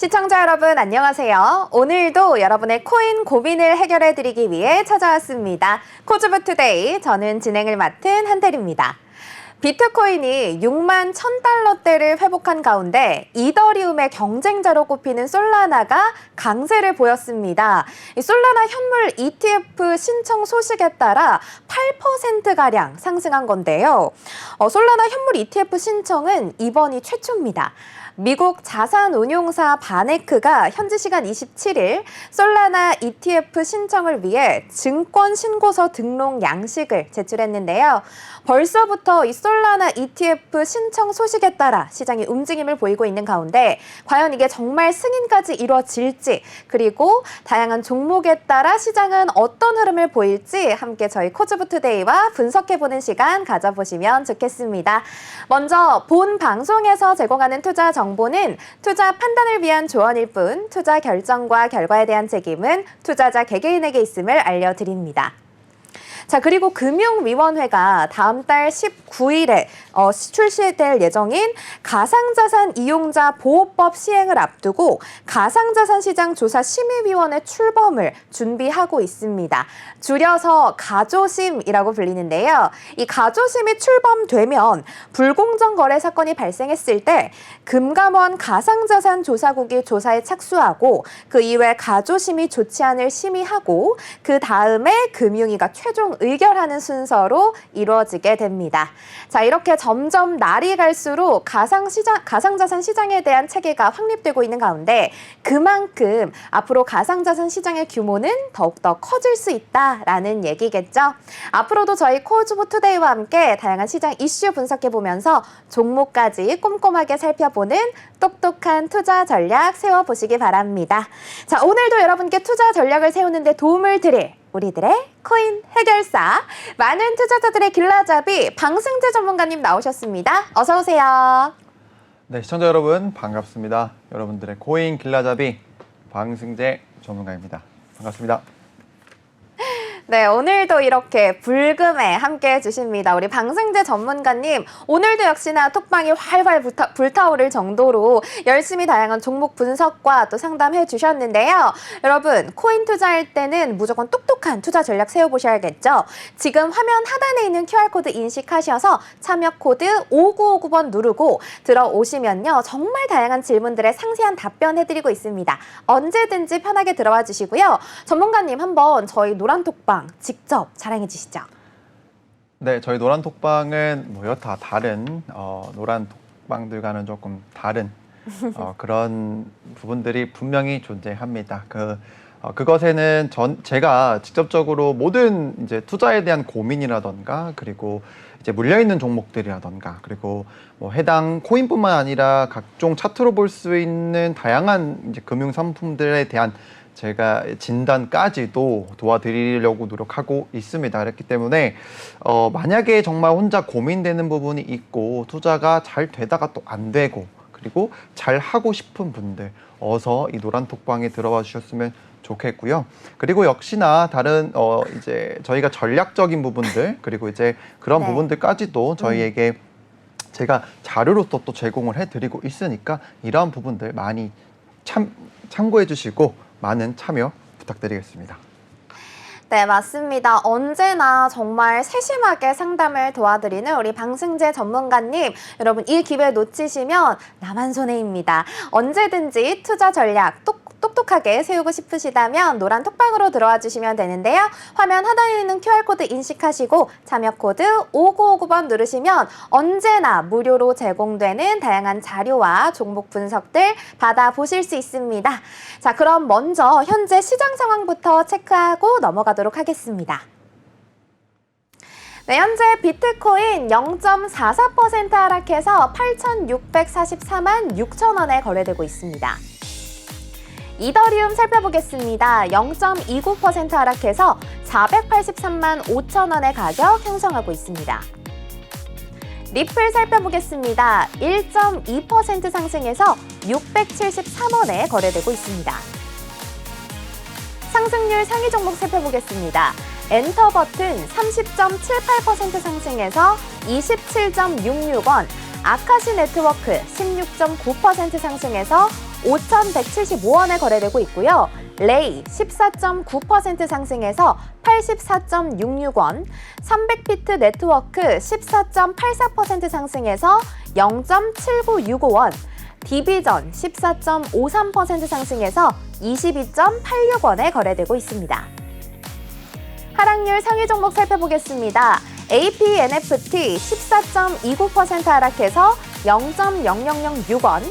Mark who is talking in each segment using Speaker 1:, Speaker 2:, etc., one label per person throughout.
Speaker 1: 시청자 여러분 안녕하세요. 오늘도 여러분의 코인 고민을 해결해드리기 위해 찾아왔습니다. 코즈부 투데이, 저는 진행을 맡은 한태리입니다. 비트코인이 6만 1,000달러대를 회복한 가운데 이더리움의 경쟁자로 꼽히는 솔라나가 강세를 보였습니다. 이 솔라나 현물 ETF 신청 소식에 따라 8%가량 상승한 건데요. 솔라나 현물 ETF 신청은 이번이 최초입니다. 미국 자산운용사 바네크가 현지 시간 27일 솔라나 ETF 신청을 위해 증권신고서 등록 양식을 제출했는데요. 벌써부터 이 솔라나 ETF 신청 소식에 따라 시장이 움직임을 보이고 있는 가운데 과연 이게 정말 승인까지 이루어질지, 그리고 다양한 종목에 따라 시장은 어떤 흐름을 보일지 함께 저희 코즈부 투데이와 분석해보는 시간 가져보시면 좋겠습니다. 먼저 본 방송에서 제공하는 투자 정보는 투자 판단을 위한 조언일 뿐 투자 결정과 결과에 대한 책임은 투자자 개개인에게 있음을 알려드립니다. 자, 그리고 금융위원회가 다음 달 19일에 출시될 예정인 가상자산 이용자 보호법 시행을 앞두고 가상자산 시장 조사 심의위원회 출범을 준비하고 있습니다. 줄여서 가조심이라고 불리는데요. 이 가조심이 출범되면 불공정 거래 사건이 발생했을 때 금감원 가상자산 조사국이 조사에 착수하고 그 이후에 가조심이 좋지 않을 심의하고 그 다음에 금융위가 최종 의결하는 순서로 이루어지게 됩니다. 자, 이렇게 점점 날이 갈수록 가상자산 시장에 대한 체계가 확립되고 있는 가운데 그만큼 앞으로 가상자산 시장의 규모는 더욱더 커질 수 있다라는 얘기겠죠. 앞으로도 저희 코즈부 투데이와 함께 다양한 시장 이슈 분석해보면서 종목까지 꼼꼼하게 살펴보는 똑똑한 투자 전략 세워보시기 바랍니다. 자, 오늘도 여러분께 투자 전략을 세우는 데 도움을 드릴 우리들의 코인 해결사, 많은 투자자들의 길라잡이 방승재 전문가님 나오셨습니다. 어서 오세요.
Speaker 2: 네, 시청자 여러분 반갑습니다. 여러분들의 코인 길라잡이 방승재 전문가입니다. 반갑습니다.
Speaker 1: 네, 오늘도 이렇게 불금에 함께 해주십니다. 우리 방승재 전문가님, 오늘도 역시나 톡방이 활활 불타오를 정도로 열심히 다양한 종목 분석과 또 상담해 주셨는데요. 여러분, 코인 투자할 때는 무조건 똑똑한 투자 전략 세워보셔야겠죠. 지금 화면 하단에 있는 QR코드 인식하셔서 참여 코드 5959번 누르고 들어오시면요. 정말 다양한 질문들에 상세한 답변 해드리고 있습니다. 언제든지 편하게 들어와 주시고요. 전문가님, 한번 저희 노란 톡방 직접 자랑해 주시죠.
Speaker 2: 네, 저희 노란 톡방은 여타 다른 노란 톡방들과는 조금 다른 그런 부분들이 분명히 존재합니다. 그것에는 제가 직접적으로 모든 이제 투자에 대한 고민이라던가, 그리고 이제 물려 있는 종목들이라던가, 그리고 해당 코인뿐만 아니라 각종 차트로 볼 수 있는 다양한 이제 금융 상품들에 대한 제가 진단까지도 도와드리려고 노력하고 있습니다. 그렇기 때문에 만약에 정말 혼자 고민되는 부분이 있고 투자가 잘 되다가 또 안 되고, 그리고 잘 하고 싶은 분들 어서 이 노란 톡방에 들어와 주셨으면 좋겠고요. 그리고 역시나 다른 이제 저희가 전략적인 부분들, 그리고 이제 그런
Speaker 1: 네.
Speaker 2: 부분들까지도 저희에게 제가 자료로서 또 제공을 해드리고 있으니까 이러한 부분들 많이 참고해 주시고 많은 참여 부탁드리겠습니다.
Speaker 1: 네, 맞습니다. 언제나 정말 세심하게 상담을 도와드리는 우리 방승재 전문가님, 여러분 이 기회 놓치시면 나만 손해입니다. 언제든지 투자 전략 똑똑하게 세우고 싶으시다면 노란 톡방으로 들어와 주시면 되는데요. 화면 하단에 있는 QR코드 인식하시고 참여 코드 5959번 누르시면 언제나 무료로 제공되는 다양한 자료와 종목 분석들 받아보실 수 있습니다. 자, 그럼 먼저 현재 시장 상황부터 체크하고 넘어가도록 하겠습니다. 네, 현재 비트코인 0.44% 하락해서 8,644만 6천 원에 거래되고 있습니다. 이더리움 살펴보겠습니다. 0.29% 하락해서 483만 5천 원의 가격 형성하고 있습니다. 리플 살펴보겠습니다. 1.2% 상승해서 673원에 거래되고 있습니다. 상승률 상위 종목 살펴보겠습니다. 엔터 버튼 30.78% 상승해서 27.66원, 아카시 네트워크 16.9% 상승해서 5,175원에 거래되고 있고요. 레이 14.9% 상승해서 84.66원, 300피트 네트워크 14.84% 상승해서 0.7965원, 디비전 14.53% 상승해서 22.86원에 거래되고 있습니다. 하락률 상위 종목 살펴보겠습니다. APNFT 14.29% 하락해서 0.0006원,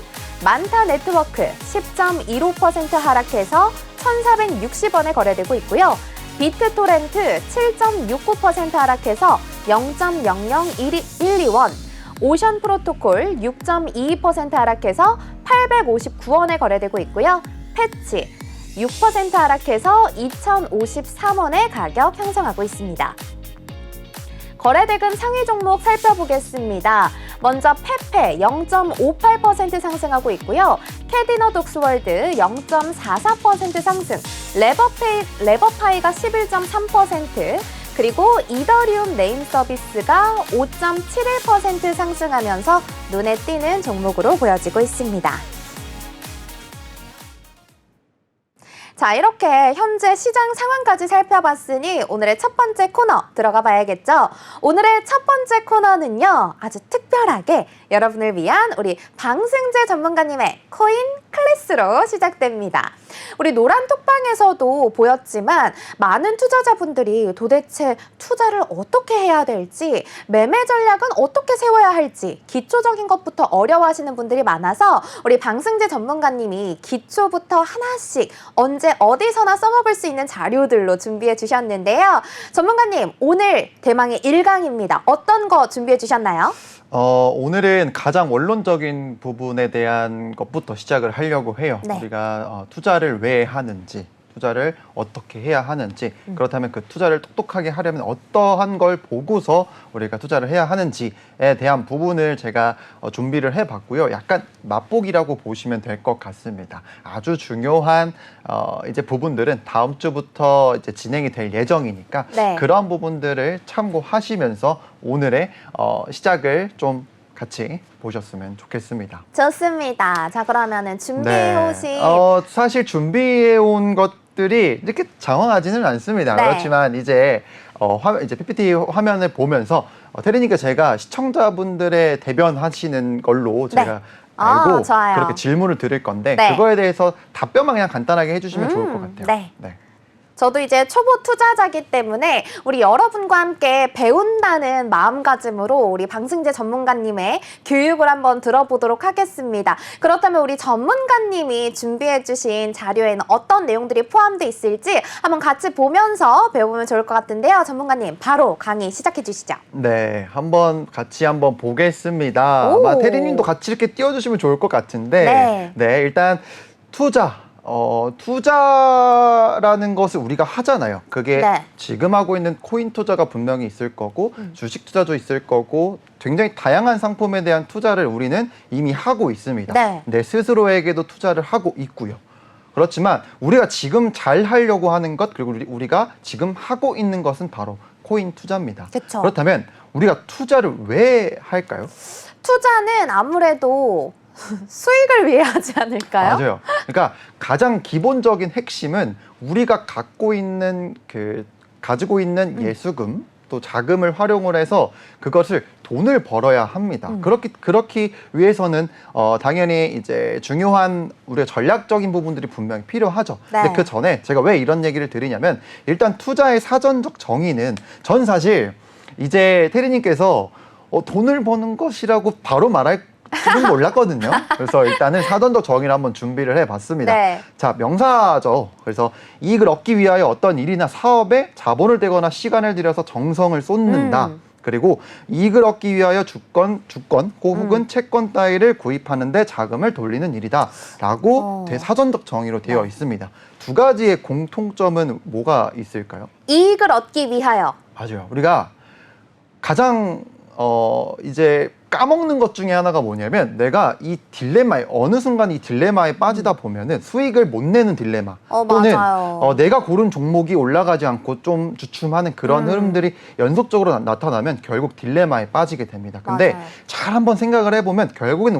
Speaker 1: 만타 네트워크 10.15% 하락해서 1,460원에 거래되고 있고요. 비트토렌트 7.69% 하락해서 0.0012원, 오션 프로토콜 6.22% 하락해서 859원에 거래되고 있고요. 패치 6% 하락해서 2,053원에 가격 형성하고 있습니다. 거래대금 상위 종목 살펴보겠습니다. 먼저 페페 0.58% 상승하고 있고요. 캐디너 독스월드 0.44% 상승, 레버파이가 11.3%, 그리고 이더리움 네임 서비스가 5.71% 상승하면서 눈에 띄는 종목으로 보여지고 있습니다. 자, 이렇게 현재 시장 상황까지 살펴봤으니 오늘의 첫 번째 코너 들어가 봐야겠죠? 오늘의 첫 번째 코너는요, 아주 특별하게 여러분을 위한 우리 방승재 전문가님의 코인 클래스로 시작됩니다. 우리 노란톡방에서도 보였지만 많은 투자자분들이 도대체 투자를 어떻게 해야 될지, 매매 전략은 어떻게 세워야 할지 기초적인 것부터 어려워하시는 분들이 많아서 우리 방승재 전문가님이 기초부터 하나씩 언제 어디서나 써먹을 수 있는 자료들로 준비해 주셨는데요. 전문가님, 오늘 대망의 1강입니다. 어떤 거 준비해 주셨나요?
Speaker 2: 오늘은 가장 원론적인 부분에 대한 것부터 시작을 하려고 해요.
Speaker 1: 네.
Speaker 2: 우리가 투자를 왜 하는지, 투자를 어떻게 해야 하는지, 그렇다면 그 투자를 똑똑하게 하려면 어떠한 걸 보고서 우리가 투자를 해야 하는지에 대한 부분을 제가 준비를 해봤고요. 약간 맛보기라고 보시면 될 것 같습니다. 아주 중요한 이제 부분들은 다음 주부터 이제 진행이 될 예정이니까
Speaker 1: 네.
Speaker 2: 그러한 부분들을 참고하시면서 오늘의 시작을 좀 같이 보셨으면 좋겠습니다.
Speaker 1: 좋습니다. 자, 그러면은 준비해 오신
Speaker 2: 사실 준비해 온 것들이 이렇게 장황하지는 않습니다.
Speaker 1: 네.
Speaker 2: 그렇지만 이제 이제 PPT 화면을 보면서 테리님께 제가 시청자분들의 대변하시는 걸로 제가 알고
Speaker 1: 좋아요.
Speaker 2: 그렇게 질문을 드릴 건데
Speaker 1: 네.
Speaker 2: 그거에 대해서 답변만 그냥 간단하게 해주시면 좋을 것 같아요.
Speaker 1: 네.
Speaker 2: 네.
Speaker 1: 저도 이제 초보 투자자기 때문에 우리 여러분과 함께 배운다는 마음가짐으로 우리 방승재 전문가님의 교육을 한번 들어보도록 하겠습니다. 그렇다면 우리 전문가님이 준비해 주신 자료에는 어떤 내용들이 포함되어 있을지 한번 같이 보면서 배워보면 좋을 것 같은데요. 전문가님, 바로 강의 시작해 주시죠.
Speaker 2: 네, 같이 한번 보겠습니다.
Speaker 1: 오.
Speaker 2: 아마 테리님도 같이 이렇게 띄워주시면 좋을 것 같은데,
Speaker 1: 네.
Speaker 2: 일단 투자라는 것을 우리가 하잖아요. 그게
Speaker 1: 네.
Speaker 2: 지금 하고 있는 코인 투자가 분명히 있을 거고, 주식 투자도 있을 거고, 굉장히 다양한 상품에 대한 투자를 우리는 이미 하고 있습니다.
Speaker 1: 네.
Speaker 2: 내 스스로에게도 투자를 하고 있고요. 그렇지만 우리가 지금 잘 하려고 하는 것, 그리고 우리가 지금 하고 있는 것은 바로 코인 투자입니다.
Speaker 1: 그쵸.
Speaker 2: 그렇다면 우리가 투자를 왜 할까요?
Speaker 1: 투자는 아무래도 수익을 위해 하지 않을까요?
Speaker 2: 맞아요. 그러니까 가장 기본적인 핵심은 우리가 가지고 있는 예수금, 또 자금을 활용을 해서 그것을 돈을 벌어야 합니다. 그렇기 위해서는 당연히 이제 중요한 우리가 전략적인 부분들이 분명히 필요하죠.
Speaker 1: 네.
Speaker 2: 근데 그 전에 제가 왜 이런 얘기를 드리냐면 일단 투자의 사전적 정의는 전 사실 이제 테리님께서 돈을 버는 것이라고 바로 말할 줄은 몰랐거든요. 그래서 일단은 사전적 정의를 한번 준비를 해봤습니다.
Speaker 1: 네.
Speaker 2: 자, 명사죠. 그래서 이익을 얻기 위하여 어떤 일이나 사업에 자본을 대거나 시간을 들여서 정성을 쏟는다. 그리고 이익을 얻기 위하여 주권 혹은 채권 따위를 구입하는데 자금을 돌리는 일이다. 라고 사전적 정의로 되어 있습니다. 두 가지의 공통점은 뭐가 있을까요?
Speaker 1: 이익을 얻기 위하여.
Speaker 2: 맞아요. 우리가 가장 이제 까먹는 것 중에 하나가 뭐냐면 내가 이 딜레마에 어느 순간 이 딜레마에 빠지다 보면은 수익을 못 내는 딜레마 또는
Speaker 1: 맞아요.
Speaker 2: 내가 고른 종목이 올라가지 않고 좀 주춤하는 그런 흐름들이 연속적으로 나타나면 결국 딜레마에 빠지게 됩니다. 근데
Speaker 1: 맞아요.
Speaker 2: 잘 한번 생각을 해보면 결국엔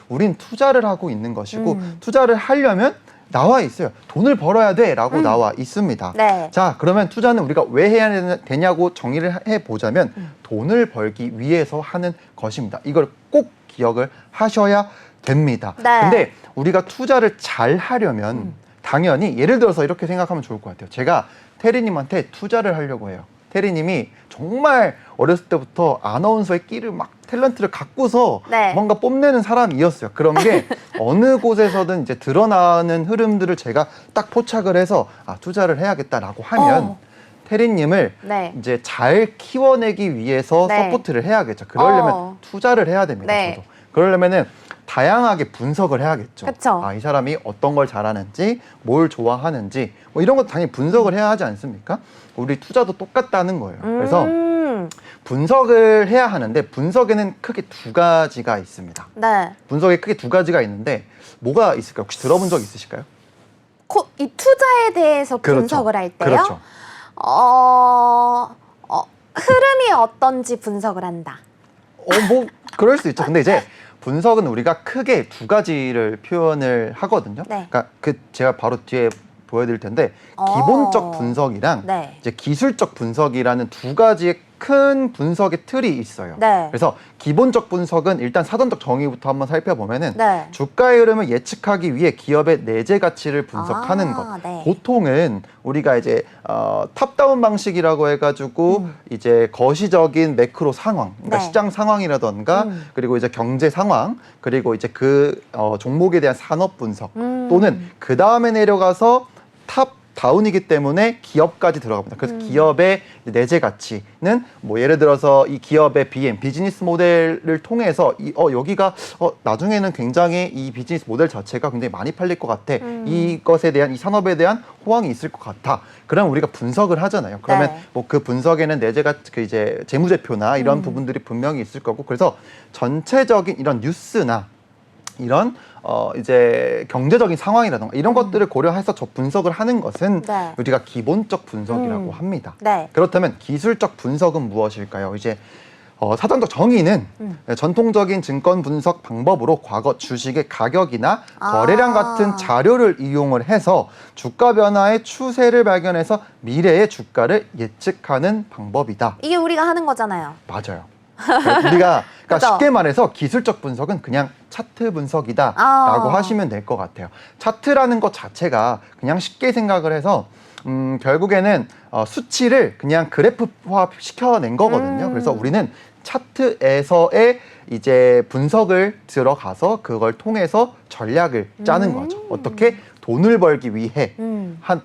Speaker 2: 우린 투자를 하고 있는 것이고 투자를 하려면 나와 있어요. 돈을 벌어야 돼라고 나와 있습니다.
Speaker 1: 네.
Speaker 2: 자, 그러면 투자는 우리가 왜 해야 되냐고 정의를 해보자면 돈을 벌기 위해서 하는 것입니다. 이걸 꼭 기억을 하셔야 됩니다.
Speaker 1: 네.
Speaker 2: 근데 우리가 투자를 잘 하려면 당연히 예를 들어서 이렇게 생각하면 좋을 것 같아요. 제가 테리님한테 투자를 하려고 해요. 테리님이 정말 어렸을 때부터 아나운서의 끼를 막 탤런트를 갖고서
Speaker 1: 네.
Speaker 2: 뭔가 뽐내는 사람이었어요. 그런 게 어느 곳에서든 이제 드러나는 흐름들을 제가 딱 포착을 해서 투자를 해야겠다라고 하면 테리님을
Speaker 1: 네.
Speaker 2: 이제 잘 키워내기 위해서
Speaker 1: 네.
Speaker 2: 서포트를 해야겠죠. 그러려면 투자를 해야 됩니다.
Speaker 1: 네.
Speaker 2: 저도. 그러려면은 다양하게 분석을 해야겠죠.
Speaker 1: 그쵸.
Speaker 2: 이 사람이 어떤 걸 잘하는지, 뭘 좋아하는지, 뭐 이런 것도 당연히 분석을 해야 하지 않습니까? 우리 투자도 똑같다는 거예요. 그래서 분석을 해야 하는데 분석에는 크게 두 가지가 있습니다.
Speaker 1: 네.
Speaker 2: 분석에 크게 두 가지가 있는데 뭐가 있을까요? 혹시 들어본 적 있으실까요?
Speaker 1: 이 투자에 대해서
Speaker 2: 그렇죠.
Speaker 1: 분석을 할 때요?
Speaker 2: 그렇죠.
Speaker 1: 흐름이 어떤지 분석을 한다.
Speaker 2: 뭐 그럴 수 있죠. 근데 이제 분석은 우리가 크게 두 가지를 표현을 하거든요.
Speaker 1: 네.
Speaker 2: 그러니까 제가 바로 뒤에 보여드릴 텐데 기본적 분석이랑
Speaker 1: 네.
Speaker 2: 이제 기술적 분석이라는 두 가지의 큰 분석의 틀이 있어요.
Speaker 1: 네.
Speaker 2: 그래서 기본적 분석은 일단 사전적 정의부터 한번 살펴보면은
Speaker 1: 네.
Speaker 2: 주가의 흐름을 예측하기 위해 기업의 내재 가치를 분석하는 것.
Speaker 1: 네.
Speaker 2: 보통은 우리가 이제 탑다운 방식이라고 해가지고 이제 거시적인 매크로 상황, 그러니까
Speaker 1: 네.
Speaker 2: 시장 상황이라던가 그리고 이제 경제 상황, 그리고 이제 그 종목에 대한 산업 분석 또는 그 다음에 내려가서 탑 다운이기 때문에 기업까지 들어갑니다. 그래서 기업의 내재 가치는 뭐 예를 들어서 이 기업의 비즈니스 모델을 통해서 여기가 나중에는 굉장히 이 비즈니스 모델 자체가 굉장히 많이 팔릴 것 같아. 이것에 대한 이 산업에 대한 호황이 있을 것 같아. 그럼 우리가 분석을 하잖아요. 그러면
Speaker 1: 네.
Speaker 2: 뭐 그 분석에는 내재 가치 이제 재무제표나 이런 부분들이 분명히 있을 거고 그래서 전체적인 이런 뉴스나 이런 이제 경제적인 상황이라던가 이런 것들을 고려해서 분석을 하는 것은
Speaker 1: 네.
Speaker 2: 우리가 기본적 분석이라고 합니다.
Speaker 1: 네.
Speaker 2: 그렇다면 기술적 분석은 무엇일까요? 이제 사전적 정의는 전통적인 증권 분석 방법으로 과거 주식의 가격이나 거래량 같은 자료를 이용을 해서 주가 변화의 추세를 발견해서 미래의 주가를 예측하는 방법이다.
Speaker 1: 이게 우리가 하는 거잖아요.
Speaker 2: 맞아요. 우리가 그러니까
Speaker 1: 그죠?
Speaker 2: 쉽게 말해서 기술적 분석은 그냥 차트 분석이다라고 하시면 될 것 같아요. 차트라는 것 자체가 그냥 쉽게 생각을 해서 결국에는 수치를 그냥 그래프화 시켜낸 거거든요. 그래서 우리는 차트에서의 이제 분석을 들어가서 그걸 통해서 전략을 짜는 거죠. 어떻게 돈을 벌기 위해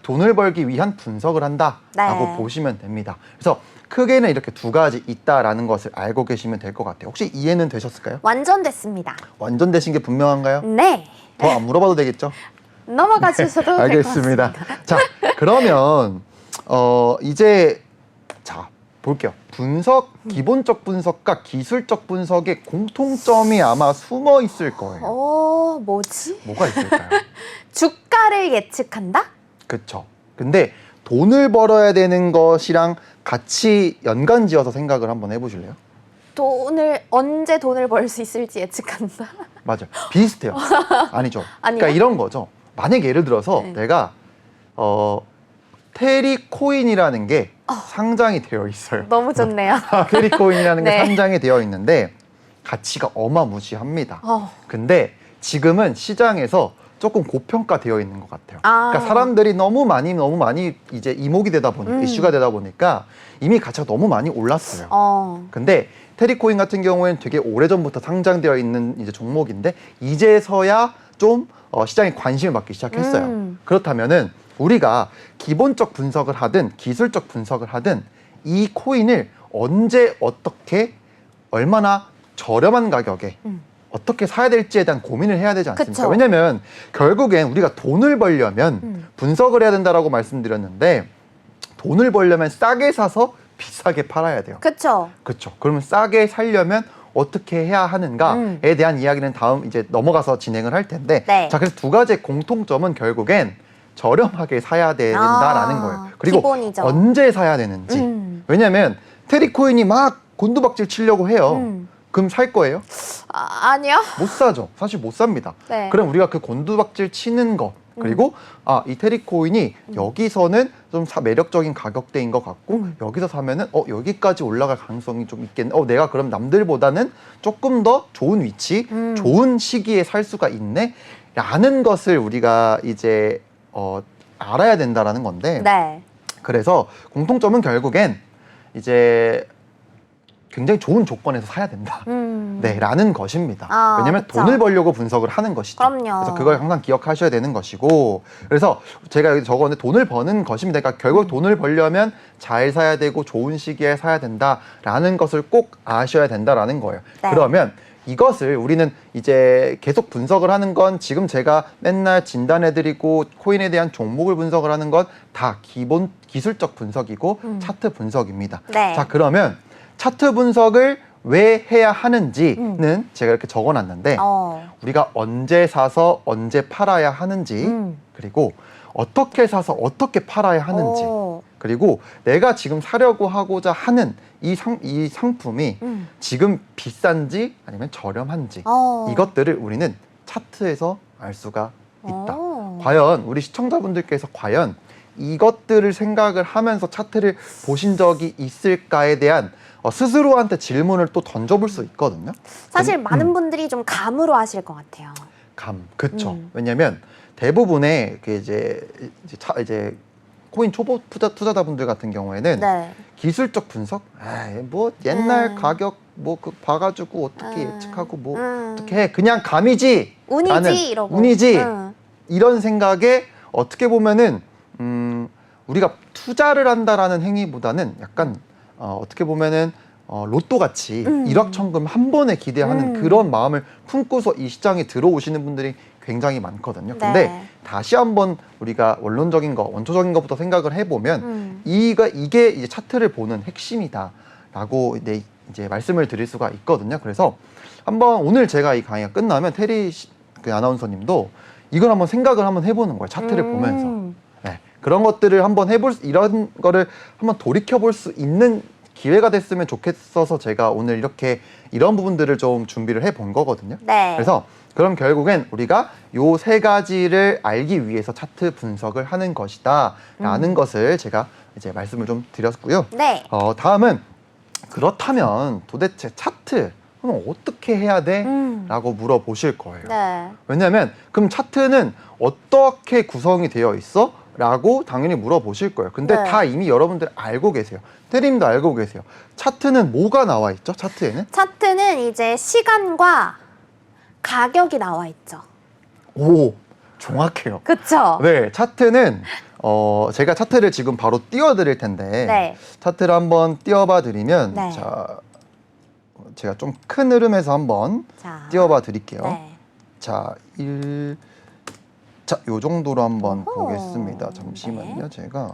Speaker 2: 돈을 벌기 위한 분석을 한다라고
Speaker 1: 네.
Speaker 2: 보시면 됩니다. 그래서 크게는 이렇게 두 가지 있다라는 것을 알고 계시면 될 것 같아요. 혹시 이해는 되셨을까요?
Speaker 1: 완전 됐습니다.
Speaker 2: 완전 되신 게 분명한가요?
Speaker 1: 네.
Speaker 2: 더 안 물어봐도 되겠죠?
Speaker 1: 넘어가 주셔도 될 것
Speaker 2: 알겠습니다.
Speaker 1: 같습니다.
Speaker 2: 자, 그러면 이제 자 볼게요. 기본적 분석과 기술적 분석의 공통점이 아마 숨어 있을 거예요.
Speaker 1: 뭐지?
Speaker 2: 뭐가 있을까요?
Speaker 1: 주가를 예측한다?
Speaker 2: 그렇죠. 근데 돈을 벌어야 되는 것이랑 같이 연관지어서 생각을 한번 해보실래요?
Speaker 1: 언제 돈을 벌 수 있을지 예측한다.
Speaker 2: 맞아요. 비슷해요. 아니죠.
Speaker 1: 아니요?
Speaker 2: 그러니까 이런 거죠. 만약에 예를 들어서
Speaker 1: 네.
Speaker 2: 내가 테리코인이라는 게 상장이 되어 있어요.
Speaker 1: 너무 좋네요.
Speaker 2: 테리코인이라는 게
Speaker 1: 네.
Speaker 2: 상장이 되어 있는데 가치가 어마무시합니다.
Speaker 1: 어.
Speaker 2: 근데 지금은 시장에서 조금 고평가되어 있는 것 같아요. 그러니까 사람들이 너무 많이 이제 이목이 되다 보니까 이슈가 되다 보니까 이미 가치가 너무 많이 올랐어요. 근데 테리코인 같은 경우에는 되게 오래전부터 상장되어 있는 이제 종목인데 이제서야 좀 시장에 관심을 받기 시작했어요. 그렇다면은 우리가 기본적 분석을 하든 기술적 분석을 하든 이 코인을 언제 어떻게 얼마나 저렴한 가격에 어떻게 사야 될지에 대한 고민을 해야 되지 않습니까?
Speaker 1: 그쵸.
Speaker 2: 왜냐면 결국엔 우리가 돈을 벌려면 분석을 해야 된다라고 말씀드렸는데 돈을 벌려면 싸게 사서 비싸게 팔아야 돼요.
Speaker 1: 그쵸.
Speaker 2: 그렇죠. 그러면 싸게 살려면 어떻게 해야 하는가에 대한 이야기는 다음 이제 넘어가서 진행을 할 텐데
Speaker 1: 네.
Speaker 2: 자, 그래서 두 가지의 공통점은 결국엔 저렴하게 사야 된다라는 거예요. 그리고
Speaker 1: 기본이죠.
Speaker 2: 언제 사야 되는지. 왜냐면 테리코인이 막 곤두박질 치려고 해요. 그럼 살 거예요?
Speaker 1: 아니요.
Speaker 2: 못 사죠. 사실 못 삽니다.
Speaker 1: 네.
Speaker 2: 그럼 우리가 그 곤두박질 치는 것 그리고 이 테리코인이 여기서는 좀 매력적인 가격대인 것 같고 여기서 사면은 여기까지 올라갈 가능성이 좀 있겠네. 내가 그럼 남들보다는 조금 더 좋은 위치, 좋은 시기에 살 수가 있네. 라는 것을 우리가 이제 알아야 된다라는 건데.
Speaker 1: 네.
Speaker 2: 그래서 공통점은 결국엔 이제 굉장히 좋은 조건에서 사야 된다. 네, 라는 것입니다. 왜냐면
Speaker 1: 그쵸.
Speaker 2: 돈을 벌려고 분석을 하는 것이죠.
Speaker 1: 그럼요.
Speaker 2: 그래서 그걸 항상 기억하셔야 되는 것이고, 그래서 제가 여기 적었는데 돈을 버는 것입니다. 그러니까 결국 돈을 벌려면 잘 사야 되고 좋은 시기에 사야 된다라는 것을 꼭 아셔야 된다라는 거예요.
Speaker 1: 네.
Speaker 2: 그러면 이것을 우리는 이제 계속 분석을 하는 건 지금 제가 맨날 진단해드리고 코인에 대한 종목을 분석을 하는 건 다 기본 기술적 분석이고 차트 분석입니다.
Speaker 1: 네.
Speaker 2: 자, 그러면 차트 분석을 왜 해야 하는지는 제가 이렇게 적어놨는데 우리가 언제 사서 언제 팔아야 하는지 그리고 어떻게 사서 어떻게 팔아야 하는지 그리고 내가 지금 사려고 하고자 하는 이 상품이 지금 비싼지 아니면 저렴한지 이것들을 우리는 차트에서 알 수가 있다. 과연 우리 시청자분들께서 과연 이것들을 생각을 하면서 차트를 보신 적이 있을까에 대한 스스로한테 질문을 또 던져볼 수 있거든요.
Speaker 1: 사실 많은 분들이 좀 감으로 하실 것 같아요.
Speaker 2: 그쵸. 왜냐면 대부분의 그 이제 코인 초보 투자자분들 같은 경우에는
Speaker 1: 네.
Speaker 2: 기술적 분석, 뭐 옛날 가격 뭐 그 봐가지고 어떻게 예측하고 뭐 어떻게 해, 그냥 감이지,
Speaker 1: 운이지 이러고.
Speaker 2: 운이지 이런 생각에 어떻게 보면은 우리가 투자를 한다라는 행위보다는 약간 어떻게 보면은 로또 같이 일확천금 한 번에 기대하는 그런 마음을 품고서 이 시장에 들어오시는 분들이 굉장히 많거든요. 근데
Speaker 1: 네.
Speaker 2: 다시 한번 우리가 원론적인 거, 원초적인 것부터 생각을 해보면 이게 이제 차트를 보는 핵심이다라고 이제 말씀을 드릴 수가 있거든요. 그래서 한번 오늘 제가 이 강의가 끝나면 테리 그 아나운서님도 이걸 한번 생각을 한번 해보는 거예요. 차트를 보면서. 네, 그런 것들을 한번 이런 거를 한번 돌이켜볼 수 있는 기회가 됐으면 좋겠어서 제가 오늘 이런 부분들을 좀 준비를 해본 거거든요.
Speaker 1: 네.
Speaker 2: 그래서 그럼 결국엔 우리가 요 세 가지를 알기 위해서 차트 분석을 하는 것이다 라는 것을 제가 이제 말씀을 좀 드렸고요.
Speaker 1: 네.
Speaker 2: 다음은 그렇다면 도대체 차트 그럼 어떻게 해야 돼? 라고 물어보실 거예요.
Speaker 1: 네.
Speaker 2: 왜냐면 그럼 차트는 어떻게 구성이 되어 있어? 라고 당연히 물어보실 거예요. 근데
Speaker 1: 네.
Speaker 2: 다 이미 여러분들 알고 계세요. 테리님도 알고 계세요. 차트는 뭐가 나와 있죠? 차트에는?
Speaker 1: 차트는 이제 시간과 가격이 나와 있죠.
Speaker 2: 오, 정확해요.
Speaker 1: 그쵸?
Speaker 2: 네, 차트는 제가 차트를 지금 바로 띄워드릴 텐데
Speaker 1: 네.
Speaker 2: 차트를 한번 띄워봐 드리면
Speaker 1: 네.
Speaker 2: 자, 제가 좀 큰 흐름에서 한번
Speaker 1: 자.
Speaker 2: 띄워봐 드릴게요.
Speaker 1: 네.
Speaker 2: 자, 요 정도로 한번
Speaker 1: 오호.
Speaker 2: 보겠습니다. 잠시만요.
Speaker 1: 네.
Speaker 2: 제가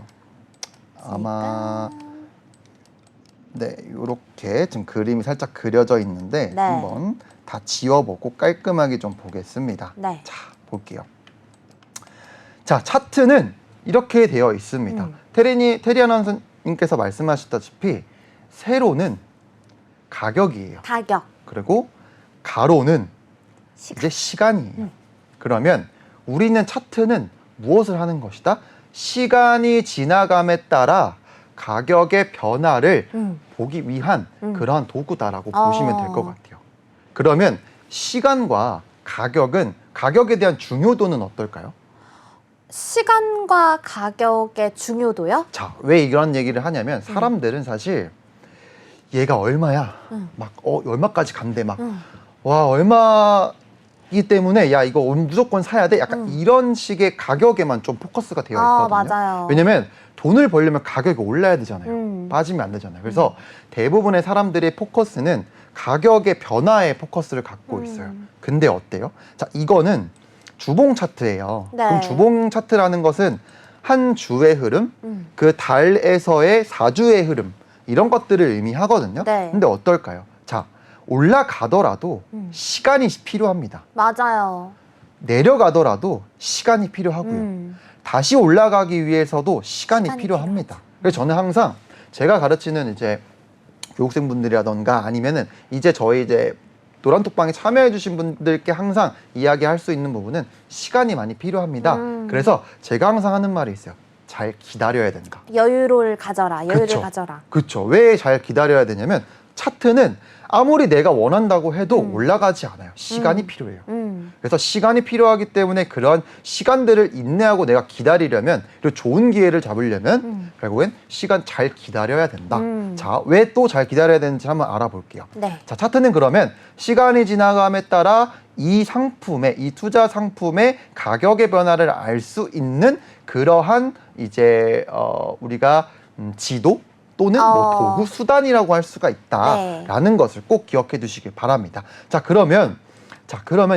Speaker 2: 아마 네, 요렇게 지금 그림이 살짝 그려져 있는데
Speaker 1: 네.
Speaker 2: 한번 다 지워보고 깔끔하게 좀 보겠습니다.
Speaker 1: 네.
Speaker 2: 자, 볼게요. 자, 차트는 이렇게 되어 있습니다. 테리 아나운서님께서 말씀하셨다시피 세로는 가격이에요.
Speaker 1: 가격.
Speaker 2: 그리고 가로는 이제 시간이에요. 그러면 우리는 차트는 무엇을 하는 것이다? 시간이 지나감에 따라 가격의 변화를 보기 위한 그러한 도구다라고 보시면 될 것 같아요. 그러면 시간과 가격에 대한 중요도는 어떨까요?
Speaker 1: 시간과 가격의 중요도요?
Speaker 2: 자, 왜 이런 얘기를 하냐면 사람들은 사실 얘가 얼마야? 막 얼마까지 간대 막. 와, 얼마이기 때문에 야, 이거 무조건 사야 돼. 약간 이런 식의 가격에만 좀 포커스가 되어 있거든요.
Speaker 1: 맞아요.
Speaker 2: 왜냐면 돈을 벌려면 가격이 올라야 되잖아요. 빠지면 안 되잖아요. 그래서 대부분의 사람들의 포커스는 가격의 변화에 포커스를 갖고 있어요. 근데 어때요? 자, 이거는 주봉 차트예요.
Speaker 1: 네.
Speaker 2: 그럼 주봉 차트라는 것은 한 주의 흐름, 그 달에서의 4주의 흐름 이런 것들을 의미하거든요.
Speaker 1: 네.
Speaker 2: 근데 어떨까요? 자, 올라가더라도 시간이 필요합니다.
Speaker 1: 맞아요.
Speaker 2: 내려가더라도 시간이 필요하고요. 다시 올라가기 위해서도 시간이 필요합니다. 그래서 저는 항상 제가 가르치는 이제 교육생분들이라던가 아니면은 이제 저희 이제 노란톡방에 참여해주신 분들께 항상 이야기할 수 있는 부분은 시간이 많이 필요합니다. 그래서 제가 항상 하는 말이 있어요. 잘 기다려야 된다.
Speaker 1: 여유를 가져라. 여유를
Speaker 2: 그쵸.
Speaker 1: 가져라.
Speaker 2: 그렇죠. 왜 잘 기다려야 되냐면 차트는 아무리 내가 원한다고 해도 올라가지 않아요. 시간이 필요해요. 그래서 시간이 필요하기 때문에 그런 시간들을 인내하고 내가 기다리려면 그리고 좋은 기회를 잡으려면 결국엔 시간 잘 기다려야 된다. 자, 왜 또 잘 기다려야 되는지 한번 알아볼게요.
Speaker 1: 네.
Speaker 2: 자, 차트는 그러면 시간이 지나감에 따라 이 상품의 이 투자 상품의 가격의 변화를 알 수 있는 그러한 이제 우리가 지도 또는 뭐 도구 수단이라고 할 수가 있다라는 것을 꼭 기억해 두시길 바랍니다. 자, 그러면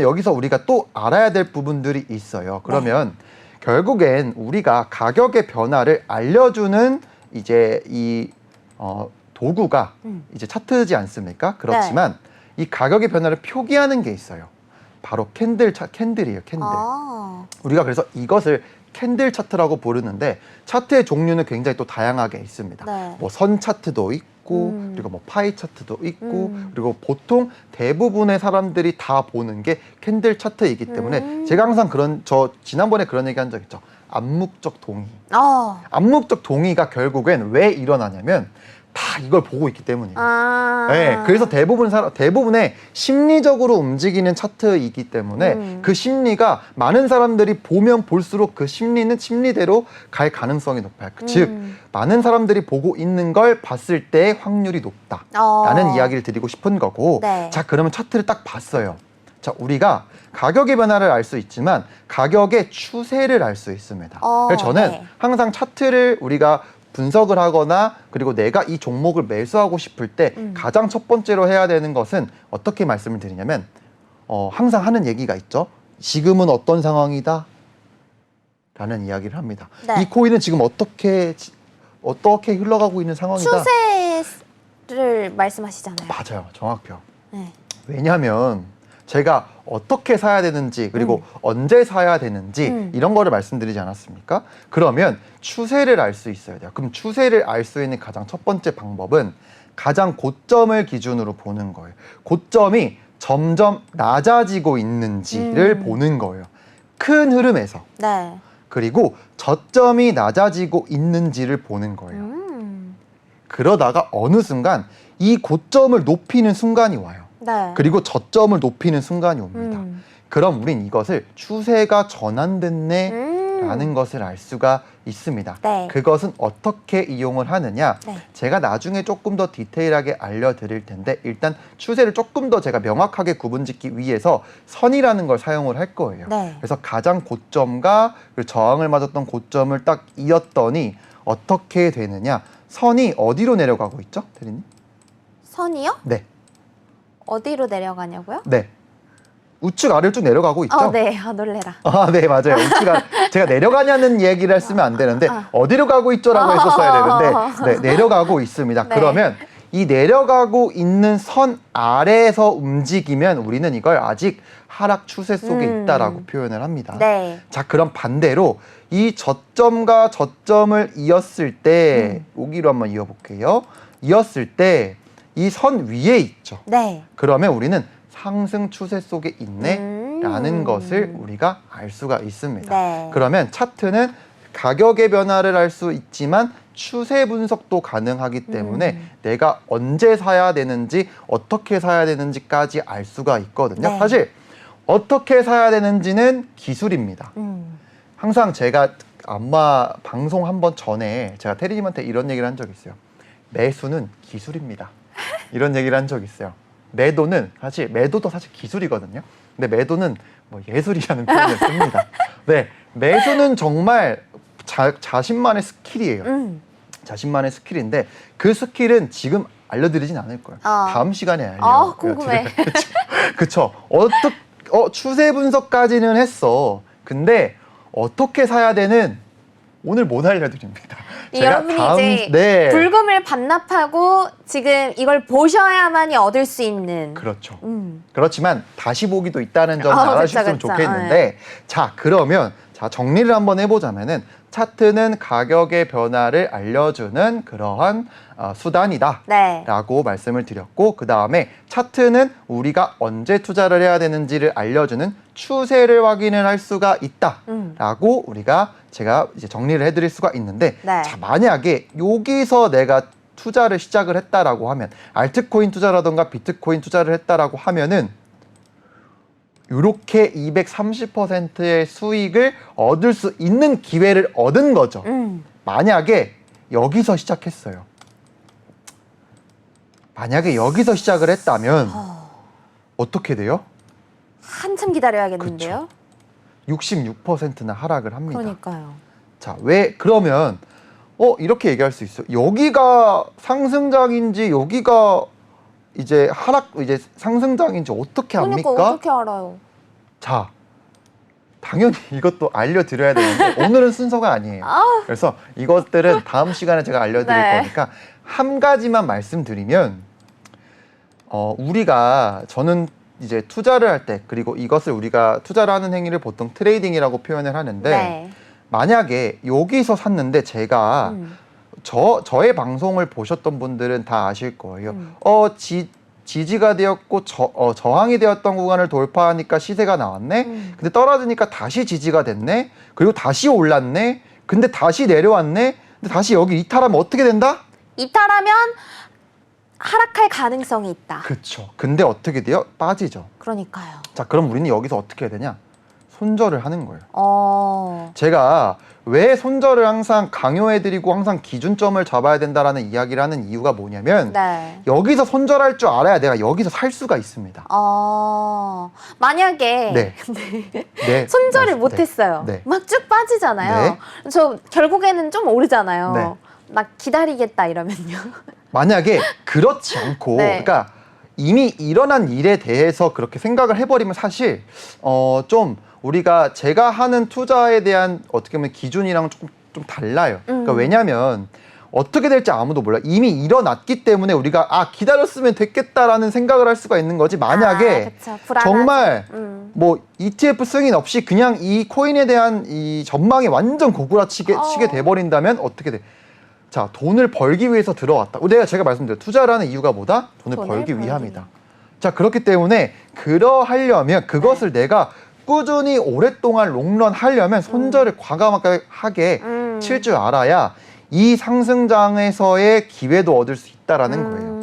Speaker 2: 여기서 우리가 또 알아야 될 부분들이 있어요. 그러면 결국엔 우리가 가격의 변화를 알려주는 이제 이 도구가 이제 차트지 않습니까? 그렇지만 이 가격의 변화를 표기하는 게 있어요. 바로 캔들이에요. 캔들. 우리가 그래서 이것을 캔들 차트라고 부르는데 차트의 종류는 굉장히 또 다양하게 있습니다. 뭐 선 차트도 있고 그리고 뭐 파이 차트도 있고 그리고 보통 대부분의 사람들이 다 보는 게 캔들 차트이기 때문에 제가 항상 저 지난번에 그런 얘기 한 적 있죠. 암묵적 동의. 암묵적 동의가 결국엔 왜 일어나냐면 다 이걸 보고 있기 때문이에요. 네, 그래서 대부분의 심리적으로 움직이는 차트이기 때문에 그 심리가 많은 사람들이 보면 볼수록 그 심리는 심리대로 갈 가능성이 높아요. 즉, 많은 사람들이 보고 있는 걸 봤을 때 확률이 높다라는 이야기를 드리고 싶은 거고. 자, 그러면 차트를 딱 봤어요. 자, 우리가 가격의 변화를 알 수 있지만 가격의 추세를 알 수 있습니다. 그래서 저는 항상 차트를 우리가 분석을 하거나 그리고 내가 이 종목을 매수하고 싶을 때 가장 첫 번째로 해야 되는 것은 어떻게 말씀을 드리냐면 항상 하는 얘기가 있죠. 지금은 어떤 상황이다? 라는 이야기를 합니다. 이 코인은 지금 어떻게 흘러가고 있는 상황이다?
Speaker 1: 추세를 말씀하시잖아요.
Speaker 2: 맞아요. 정확해요. 왜냐하면 제가 어떻게 사야 되는지 그리고 언제 사야 되는지 이런 거를 말씀드리지 않았습니까? 그러면 추세를 알 수 있어야 돼요. 그럼 추세를 알 수 있는 가장 첫 번째 방법은 가장 고점을 기준으로 보는 거예요. 고점이 점점 낮아지고 있는지를 보는 거예요. 큰 흐름에서. 그리고 저점이 낮아지고 있는지를 보는 거예요. 그러다가 어느 순간 이 고점을 높이는 순간이 와요. 그리고 저점을 높이는 순간이 옵니다. 그럼 우린 이것을 추세가 전환됐네 라는 것을 알 수가 있습니다. 그것은 어떻게 이용을 하느냐? 제가 나중에 조금 더 디테일하게 알려드릴 텐데 일단 추세를 조금 더 제가 명확하게 구분짓기 위해서 선이라는 걸 사용을 할 거예요. 그래서 가장 고점과 저항을 맞았던 고점을 딱 이었더니 어떻게 되느냐? 선이 어디로 내려가고 있죠, 대리님?
Speaker 1: 선이요?
Speaker 2: 네.
Speaker 1: 어디로 내려가냐고요?
Speaker 2: 네. 우측 아래로 쭉 내려가고 있죠?
Speaker 1: 네. 놀래라.
Speaker 2: 네, 맞아요. 제가 내려가냐는 얘기를 했으면 안 되는데 어디로 가고 있죠라고 했었어야 되는데 내려가고 있습니다. 그러면 이 내려가고 있는 선 아래에서 움직이면 우리는 이걸 아직 하락 추세 속에 있다라고 표현을 합니다. 자, 그럼 반대로 이 저점과 저점을 이었을 때 여기로 한번 이어볼게요. 이었을 때 이 선 위에 있죠. 그러면 우리는 상승 추세 속에 있네 라는 것을 우리가 알 수가 있습니다. 그러면 차트는 가격의 변화를 알 수 있지만 추세 분석도 가능하기 때문에 내가 언제 사야 되는지 어떻게 사야 되는지까지 알 수가 있거든요. 사실 어떻게 사야 되는지는 기술입니다. 항상 제가 아마 방송 한번 전에 제가 테리님한테 이런 얘기를 한 적이 있어요. 매수는 기술입니다. 이런 얘기를 한 적이 있어요. 매도도 사실 기술이거든요. 근데 매도는 뭐 예술이라는 표현을 씁니다. 매수는 정말 자신만의 스킬이에요. 자신만의 스킬인데 그 스킬은 지금 알려드리진 않을 거예요. 다음 시간에 알려요.
Speaker 1: 궁금해.
Speaker 2: 그쵸. 추세 분석까지는 했어. 근데 어떻게 사야 되는 오늘 못 알려드립니다.
Speaker 1: 여러분이 이제 불금을 반납하고 지금 이걸 보셔야만이 얻을 수 있는.
Speaker 2: 그렇죠. 그렇지만 다시 보기도 있다는 점 알아주셨으면
Speaker 1: 그쵸.
Speaker 2: 좋겠는데 자 그러면 자 정리를 한번 해보자면은 차트는 가격의 변화를 알려주는 그러한 수단이다
Speaker 1: 네.
Speaker 2: 라고 말씀을 드렸고 그 다음에 차트는 우리가 언제 투자를 해야 되는지를 알려주는 추세를 확인을 할 수가 있다 라고 제가 이제 정리를 해드릴 수가 있는데
Speaker 1: 네.
Speaker 2: 자 만약에 여기서 내가 투자를 시작을 했다라고 하면 알트코인 투자라던가 비트코인 투자를 했다라고 하면은 이렇게 230%의 수익을 얻을 수 있는 기회를 얻은 거죠. 만약에 여기서 시작했어요. 만약에 여기서 시작을 했다면 어떻게 돼요?
Speaker 1: 한참 기다려야겠는데요.
Speaker 2: 66%나 하락을 합니다.
Speaker 1: 그러니까요.
Speaker 2: 자, 왜 그러면 이렇게 얘기할 수 있어요. 여기가 상승장인지 여기가 이제 상승장인지 어떻게 합니까?
Speaker 1: 그러니까 어떻게 알아요?
Speaker 2: 자, 당연히 이것도 알려드려야 되는데 오늘은 순서가 아니에요. 그래서 이것들은 다음 시간에 제가 알려드릴
Speaker 1: 네.
Speaker 2: 거니까 한 가지만 말씀드리면 저는 이제 투자를 할 때 그리고 이것을 우리가 투자를 하는 행위를 보통 트레이딩이라고 표현을 하는데
Speaker 1: 네.
Speaker 2: 만약에 여기서 샀는데 제가 저의 방송을 보셨던 분들은 다 아실 거예요. 지지가 되었고 저항이 되었던 구간을 돌파하니까 시세가 나왔네. 근데 떨어지니까 다시 지지가 됐네. 그리고 다시 올랐네. 근데 다시 내려왔네. 근데 다시 여기 이탈하면 어떻게 된다?
Speaker 1: 이탈하면 하락할 가능성이 있다.
Speaker 2: 그렇죠. 근데 어떻게 돼요? 빠지죠.
Speaker 1: 그러니까요.
Speaker 2: 자, 그럼 우리는 여기서 어떻게 해야 되냐? 손절을 하는 거예요. 제가 왜 손절을 항상 강요해드리고 항상 기준점을 잡아야 된다라는 이야기를 하는 이유가 뭐냐면
Speaker 1: 네.
Speaker 2: 여기서 손절할 줄 알아야 내가 여기서 살 수가 있습니다.
Speaker 1: 만약에
Speaker 2: 네.
Speaker 1: 손절을 못했어요.
Speaker 2: 네.
Speaker 1: 막 쭉 빠지잖아요. 저 결국에는 좀 오르잖아요.
Speaker 2: 네.
Speaker 1: 막 기다리겠다 이러면요.
Speaker 2: 만약에 그렇지 않고
Speaker 1: 네.
Speaker 2: 그러니까 이미 일어난 일에 대해서 그렇게 생각을 해버리면 사실 좀 제가 하는 투자에 대한 어떻게 보면 기준이랑 좀 달라요. 그러니까 왜냐하면 어떻게 될지 아무도 몰라. 이미 일어났기 때문에 우리가 기다렸으면 됐겠다라는 생각을 할 수가 있는 거지. 만약에
Speaker 1: 그쵸. 불안하죠.
Speaker 2: 정말 뭐 ETF 승인 없이 그냥 이 코인에 대한 이 전망이 완전 고구라치게 돼버린다면 어떻게 돼? 자, 돈을 벌기 위해서 들어왔다. 제가 말씀드려요. 투자를 하는 이유가 뭐다? 돈을 벌기 위함이다. 자, 그렇기 때문에 그러하려면 그것을 내가 꾸준히 오랫동안 롱런 하려면 손절을 과감하게 칠 줄 알아야 이 상승장에서의 기회도 얻을 수 있다라는 거예요.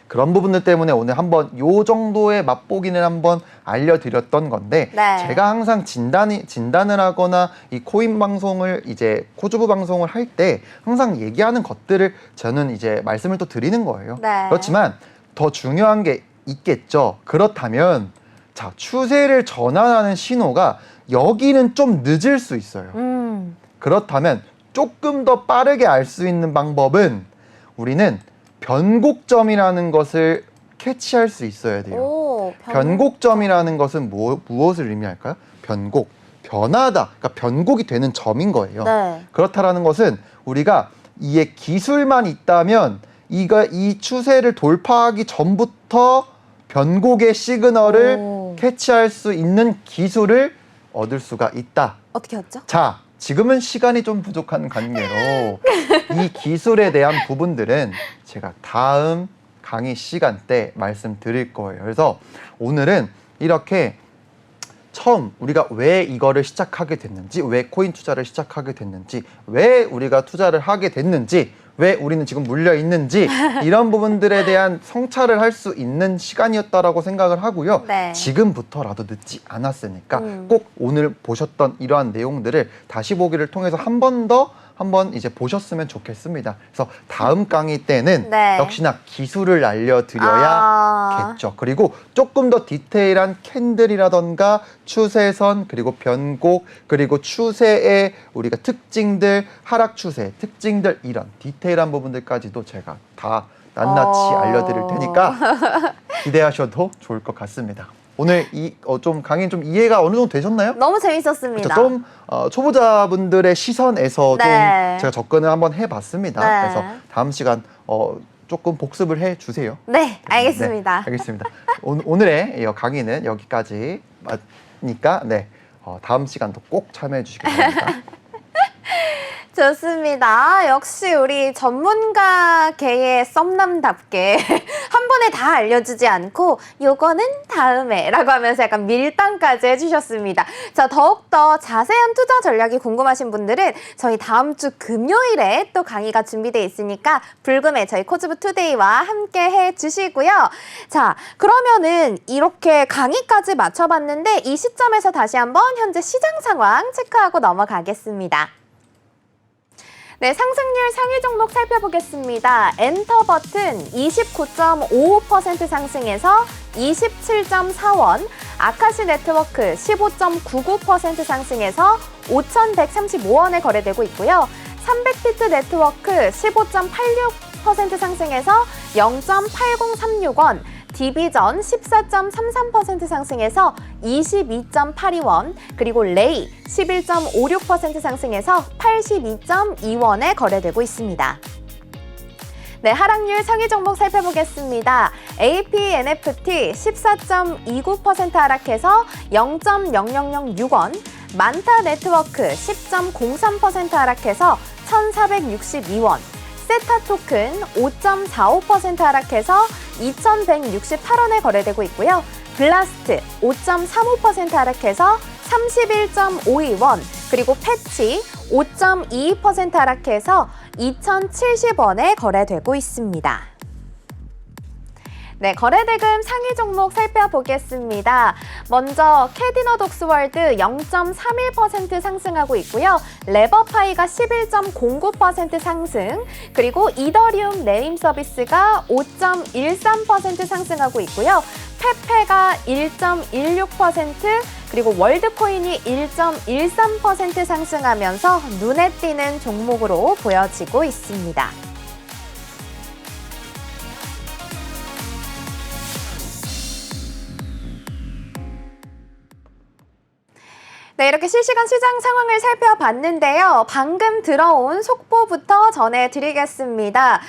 Speaker 2: 그런 부분들 때문에 오늘 한번 요 정도의 맛보기는 한번 알려드렸던 건데
Speaker 1: 네.
Speaker 2: 제가 항상 진단을 하거나 이 코인 방송을 이제 코주부 방송을 할 때 항상 얘기하는 것들을 저는 이제 말씀을 또 드리는 거예요.
Speaker 1: 네.
Speaker 2: 그렇지만 더 중요한 게 있겠죠. 그렇다면 자, 추세를 전환하는 신호가 여기는 좀 늦을 수 있어요. 그렇다면 조금 더 빠르게 알 수 있는 방법은 우리는 변곡점이라는 것을 캐치할 수 있어야 돼요. 변곡점이라는 것은 무엇을 의미할까요? 변하다. 그러니까 변곡이 되는 점인 거예요.
Speaker 1: 네.
Speaker 2: 그렇다라는 것은 우리가 이의 기술만 있다면 이 추세를 돌파하기 전부터 변곡의 시그널을 캐치할 수 있는 기술을 얻을 수가 있다.
Speaker 1: 어떻게 했죠?
Speaker 2: 자, 지금은 시간이 좀 부족한 관계로 이 기술에 대한 부분들은 제가 다음 강의 시간 때 말씀드릴 거예요. 그래서 오늘은 이렇게 처음 우리가 왜 이거를 시작하게 됐는지, 왜 코인 투자를 시작하게 됐는지, 왜 우리가 투자를 하게 됐는지, 왜 우리는 지금 물려 있는지 이런 부분들에 대한 성찰을 할 수 있는 시간이었다라고 생각을 하고요.
Speaker 1: 네.
Speaker 2: 지금부터라도 늦지 않았으니까 꼭 오늘 보셨던 이러한 내용들을 다시 보기를 통해서 한번 이제 보셨으면 좋겠습니다. 그래서 다음 강의 때는
Speaker 1: 네.
Speaker 2: 역시나 기술을 알려드려야겠죠. 그리고 조금 더 디테일한 캔들이라던가 추세선 그리고 변곡 그리고 추세의 우리가 특징들 하락 추세 특징들 이런 디테일한 부분들까지도 제가 다 낱낱이 알려드릴 테니까 기대하셔도 좋을 것 같습니다. 오늘 좀 강의 좀 이해가 어느 정도 되셨나요?
Speaker 1: 너무 재밌었습니다.
Speaker 2: 그렇죠? 좀 초보자분들의 시선에서
Speaker 1: 네.
Speaker 2: 좀 제가 접근을 한번 해봤습니다.
Speaker 1: 네.
Speaker 2: 그래서 다음 시간 조금 복습을 해 주세요.
Speaker 1: 네, 알겠습니다.
Speaker 2: 네, 알겠습니다. 오늘의 강의는 여기까지니까 네, 다음 시간도 꼭 참여해 주시기 바랍니다.
Speaker 1: 좋습니다. 역시 우리 전문가계의 썸남답게 한 번에 다 알려주지 않고 요거는 다음에 라고 하면서 약간 밀당까지 해주셨습니다. 자, 더욱더 자세한 투자 전략이 궁금하신 분들은 저희 다음 주 금요일에 또 강의가 준비되어 있으니까 불금에 저희 코즈부 투데이와 함께 해주시고요. 자, 그러면은 이렇게 강의까지 마쳐봤는데 이 시점에서 다시 한번 현재 시장 상황 체크하고 넘어가겠습니다. 네, 상승률 상위 종목 살펴보겠습니다. 엔터 버튼 29.55% 상승해서 27.4원, 아카시 네트워크 15.99% 상승해서 5,135원에 거래되고 있고요. 300피트 네트워크 15.86% 상승해서 0.8036원, 디비전 14.33% 상승해서 22.82원, 그리고 레이 11.56% 상승해서 82.2원에 거래되고 있습니다. 네, 하락률 상위 종목 살펴보겠습니다. APNFT 14.29% 하락해서 0.0006원, 만타 네트워크 10.03% 하락해서 1,462원, 세타 토큰 5.45% 하락해서 2,168원에 거래되고 있고요. 블라스트 5.35% 하락해서 31.52원, 그리고 패치 5.22% 하락해서 2,070원에 거래되고 있습니다. 네, 거래대금 상위 종목 살펴보겠습니다. 먼저 캐디너 독스월드 0.31% 상승하고 있고요. 레버파이가 11.09% 상승, 그리고 이더리움 네임 서비스가 5.13% 상승하고 있고요. 페페가 1.16%, 그리고 월드코인이 1.13% 상승하면서 눈에 띄는 종목으로 보여지고 있습니다. 네, 이렇게 실시간 시장 상황을 살펴봤는데요. 방금 들어온 속보부터 전해드리겠습니다.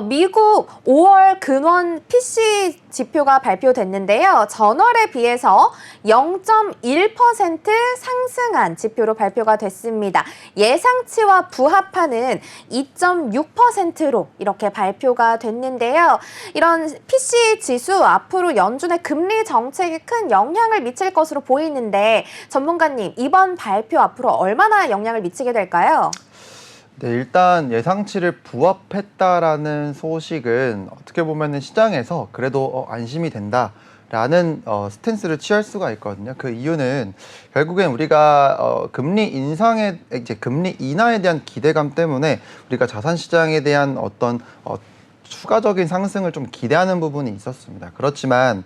Speaker 1: 미국 5월 근원 PC 지표가 발표됐는데요. 전월에 비해서 0.1% 상승한 지표로 발표가 됐습니다. 예상치와 부합하는 2.6%로 이렇게 발표가 됐는데요. 이런 PC 지수 앞으로 연준의 금리 정책에 큰 영향을 미칠 것으로 보이는데 전문가님, 이번 발표 앞으로 얼마나 영향을 미치게 될까요?
Speaker 2: 네, 일단 예상치를 부합했다라는 소식은 어떻게 보면은 시장에서 그래도 안심이 된다라는 스탠스를 취할 수가 있거든요. 그 이유는 결국엔 우리가 금리 인상에 금리 인하에 대한 기대감 때문에 우리가 자산 시장에 대한 어떤 추가적인 상승을 좀 기대하는 부분이 있었습니다. 그렇지만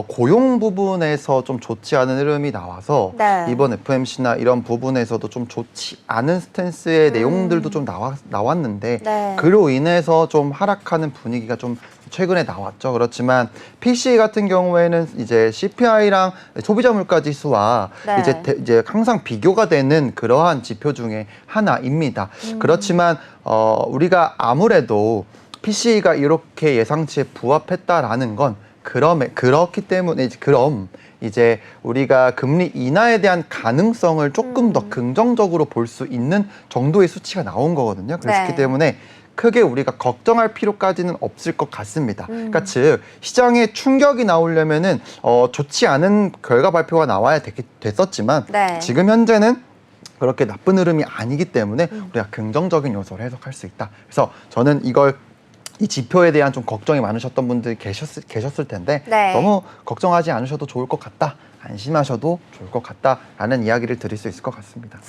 Speaker 2: 고용 부분에서 좀 좋지 않은 흐름이 나와서
Speaker 1: 네.
Speaker 2: 이번 FOMC나 이런 부분에서도 좀 좋지 않은 스탠스의 내용들도 좀 나왔는데
Speaker 1: 네.
Speaker 2: 그로 인해서 좀 하락하는 분위기가 좀 최근에 나왔죠. 그렇지만 PCE 같은 경우에는 이제 CPI랑 소비자 물가 지수와
Speaker 1: 네.
Speaker 2: 이제 항상 비교가 되는 그러한 지표 중에 하나입니다. 그렇지만 우리가 아무래도 PCE가 이렇게 예상치에 부합했다라는 건 그렇기 때문에 그럼 이제 우리가 금리 인하에 대한 가능성을 조금 더 긍정적으로 볼 수 있는 정도의 수치가 나온 거거든요. 그렇기
Speaker 1: 네.
Speaker 2: 때문에 크게 우리가 걱정할 필요까지는 없을 것 같습니다. 그러니까 즉 시장에 충격이 나오려면은 좋지 않은 결과 발표가 나와야 됐었지만
Speaker 1: 네.
Speaker 2: 지금 현재는 그렇게 나쁜 흐름이 아니기 때문에 우리가 긍정적인 요소를 해석할 수 있다. 그래서 저는 이 지표에 대한 좀 걱정이 많으셨던 분들이 계셨을 텐데
Speaker 1: 네.
Speaker 2: 너무 걱정하지 않으셔도 좋을 것 같다. 안심하셔도 좋을 것 같다라는 이야기를 드릴 수 있을 것 같습니다.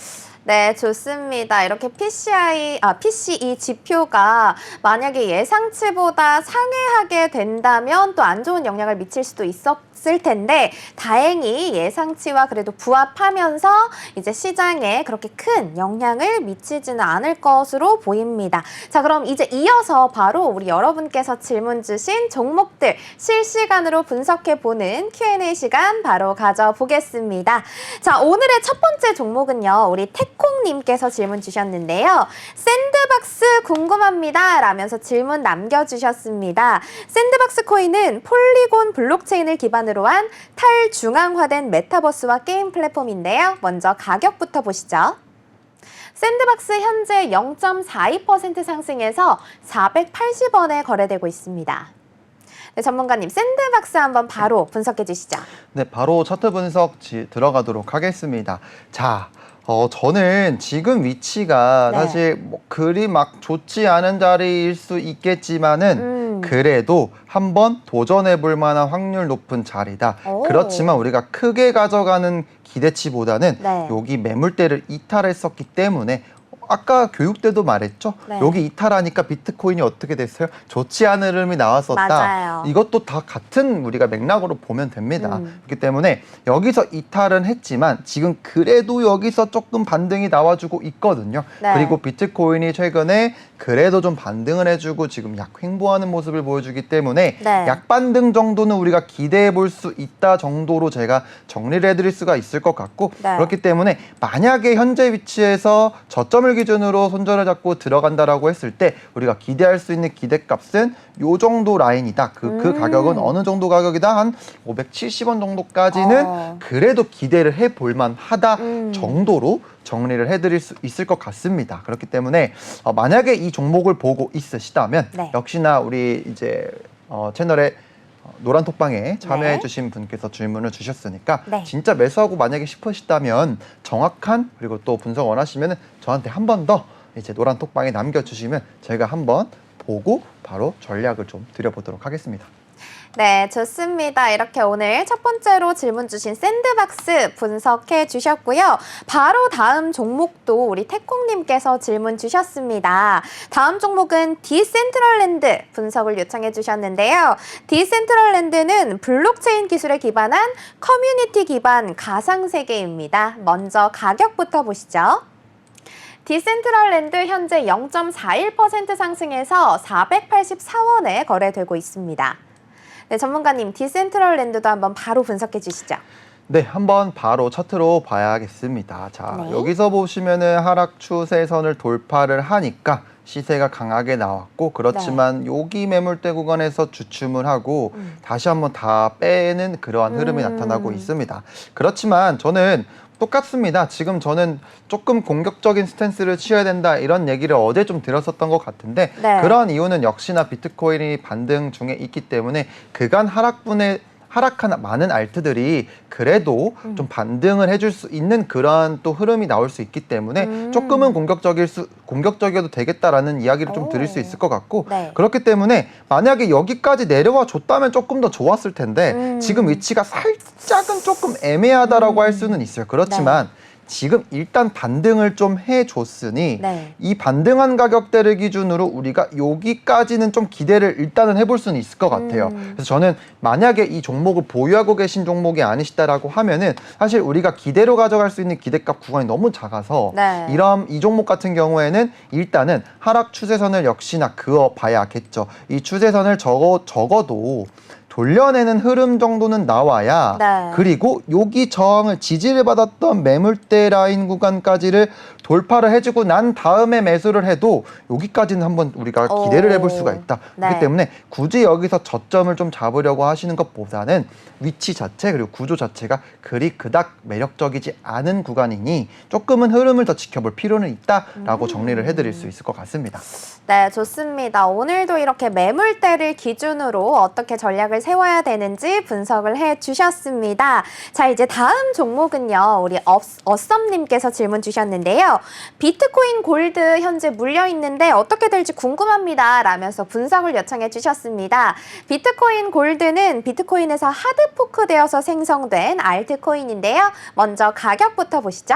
Speaker 1: 네, 좋습니다. 이렇게 PCE 지표가 만약에 예상치보다 상회하게 된다면 또 안 좋은 영향을 미칠 수도 있었을 텐데 다행히 예상치와 그래도 부합하면서 이제 시장에 그렇게 큰 영향을 미치지는 않을 것으로 보입니다. 자, 그럼 이제 이어서 바로 우리 여러분께서 질문 주신 종목들 실시간으로 분석해보는 Q&A 시간 바로 가져보겠습니다. 자, 오늘의 첫 번째 종목은요. 우리 테크 태콩님께서 질문 주셨는데요. 샌드박스 궁금합니다 라면서 질문 남겨주셨습니다. 샌드박스 코인은 폴리곤 블록체인을 기반으로 한 탈중앙화된 메타버스와 게임 플랫폼인데요. 먼저 가격부터 보시죠. 샌드박스 현재 0.42% 상승해서 480원에 거래되고 있습니다. 네, 전문가님, 샌드박스 한번 바로 분석해 주시죠.
Speaker 2: 네, 바로 차트 분석 들어가도록 하겠습니다. 자, 저는 지금 위치가
Speaker 1: 네.
Speaker 2: 사실 뭐 그리 막 좋지 않은 자리일 수 있겠지만은 그래도 한번 도전해 볼 만한 확률 높은 자리다.
Speaker 1: 오.
Speaker 2: 그렇지만 우리가 크게 가져가는 기대치보다는
Speaker 1: 네.
Speaker 2: 여기 매물대를 이탈했었기 때문에 아까 교육 때도 말했죠.
Speaker 1: 네.
Speaker 2: 여기 이탈하니까 비트코인이 어떻게 됐어요? 좋지 않은 흐름이 나왔었다.
Speaker 1: 맞아요.
Speaker 2: 이것도 다 같은 우리가 맥락으로 보면 됩니다. 그렇기 때문에 여기서 이탈은 했지만 지금 그래도 여기서 조금 반등이 나와주고 있거든요.
Speaker 1: 네.
Speaker 2: 그리고 비트코인이 최근에 그래도 좀 반등을 해주고 지금 약횡보하는 모습을 보여주기 때문에
Speaker 1: 네.
Speaker 2: 약반등 정도는 우리가 기대해 볼 수 있다 정도로 제가 정리를 해드릴 수가 있을 것 같고
Speaker 1: 네.
Speaker 2: 그렇기 때문에 만약에 현재 위치에서 저점을 기준으로 손절을 잡고 들어간다라고 했을 때 우리가 기대할 수 있는 기대값은 요 정도 라인이다. 그 가격은 어느 정도 가격이다? 한 570원 정도까지는 그래도 기대를 해볼 만하다 정도로 정리를 해드릴 수 있을 것 같습니다. 그렇기 때문에 만약에 이 종목을 보고 있으시다면
Speaker 1: 네.
Speaker 2: 역시나 우리 이제 채널에 노란 톡방에 참여해
Speaker 1: 네.
Speaker 2: 주신 분께서 질문을 주셨으니까
Speaker 1: 네.
Speaker 2: 진짜 매수하고 만약에 싶으시다면 정확한 그리고 또 분석 원하시면 저한테 한 번 더 이제 노란 톡방에 남겨주시면 제가 한번 보고 바로 전략을 좀 드려보도록 하겠습니다.
Speaker 1: 네, 좋습니다. 이렇게 오늘 첫 번째로 질문 주신 샌드박스 분석해 주셨고요. 바로 다음 종목도 우리 태콩님께서 질문 주셨습니다. 다음 종목은 디센트럴랜드 분석을 요청해 주셨는데요. 디센트럴랜드는 블록체인 기술에 기반한 커뮤니티 기반 가상세계입니다. 먼저 가격부터 보시죠. 디센트럴랜드 현재 0.41% 상승해서 484원에 거래되고 있습니다. 네, 전문가님, 디센트럴랜드도 한번 바로 분석해 주시죠.
Speaker 2: 네, 한번 바로 차트로 봐야겠습니다. 자,
Speaker 1: 네.
Speaker 2: 여기서 보시면은 하락 추세선을 돌파를 하니까 시세가 강하게 나왔고 그렇지만 여기 매물대 구간에서 주춤을 하고 다시 한번 다 빼는 그러한 흐름이 나타나고 있습니다. 그렇지만 저는 똑같습니다. 지금 저는 조금 공격적인 스탠스를 취해야 된다 이런 얘기를 어제 좀 들었었던 것 같은데
Speaker 1: 네.
Speaker 2: 그런 이유는 역시나 비트코인이 반등 중에 있기 때문에 그간 하락한 많은 알트들이 그래도 좀 반등을 해줄 수 있는 그러한 또 흐름이 나올 수 있기 때문에 조금은 공격적이어도 되겠다라는 이야기를 좀 드릴 수 있을 것 같고
Speaker 1: 네.
Speaker 2: 그렇기 때문에 만약에 여기까지 내려와 줬다면 조금 더 좋았을 텐데 지금 위치가 살짝은 조금 애매하다라고 할 수는 있어요. 그렇지만 지금 일단 반등을 좀 해줬으니
Speaker 1: 네.
Speaker 2: 이 반등한 가격대를 기준으로 우리가 여기까지는 좀 기대를 일단은 해볼 수는 있을 것 같아요. 그래서 저는 만약에 이 종목을 보유하고 계신 종목이 아니시다라고 하면은 사실 우리가 기대로 가져갈 수 있는 기대값 구간이 너무 작아서
Speaker 1: 네.
Speaker 2: 이 종목 같은 경우에는 일단은 하락 추세선을 역시나 그어봐야겠죠. 이 추세선을 적어도 돌려내는 흐름 정도는 나와야
Speaker 1: 네.
Speaker 2: 그리고 여기 저항을 지지를 받았던 매물대 라인 구간까지를 돌파를 해주고 난 다음에 매수를 해도 여기까지는 한번 우리가 기대를 해볼 수가 있다.
Speaker 1: 네.
Speaker 2: 그렇기 때문에 굳이 여기서 저점을 좀 잡으려고 하시는 것보다는 위치 자체 그리고 구조 자체가 그리 그닥 매력적이지 않은 구간이니 조금은 흐름을 더 지켜볼 필요는 있다라고 정리를 해드릴 수 있을 것 같습니다.
Speaker 1: 네, 좋습니다. 오늘도 이렇게 매물대를 기준으로 어떻게 전략을 세워야 되는지 분석을 해주셨습니다. 자, 이제 다음 종목은요. 우리 어썸님께서 질문 주셨는데요. 비트코인 골드 현재 물려있는데 어떻게 될지 궁금합니다. 라면서 분석을 요청해 주셨습니다. 비트코인 골드는 비트코인에서 하드포크 되어서 생성된 알트코인인데요. 먼저 가격부터 보시죠.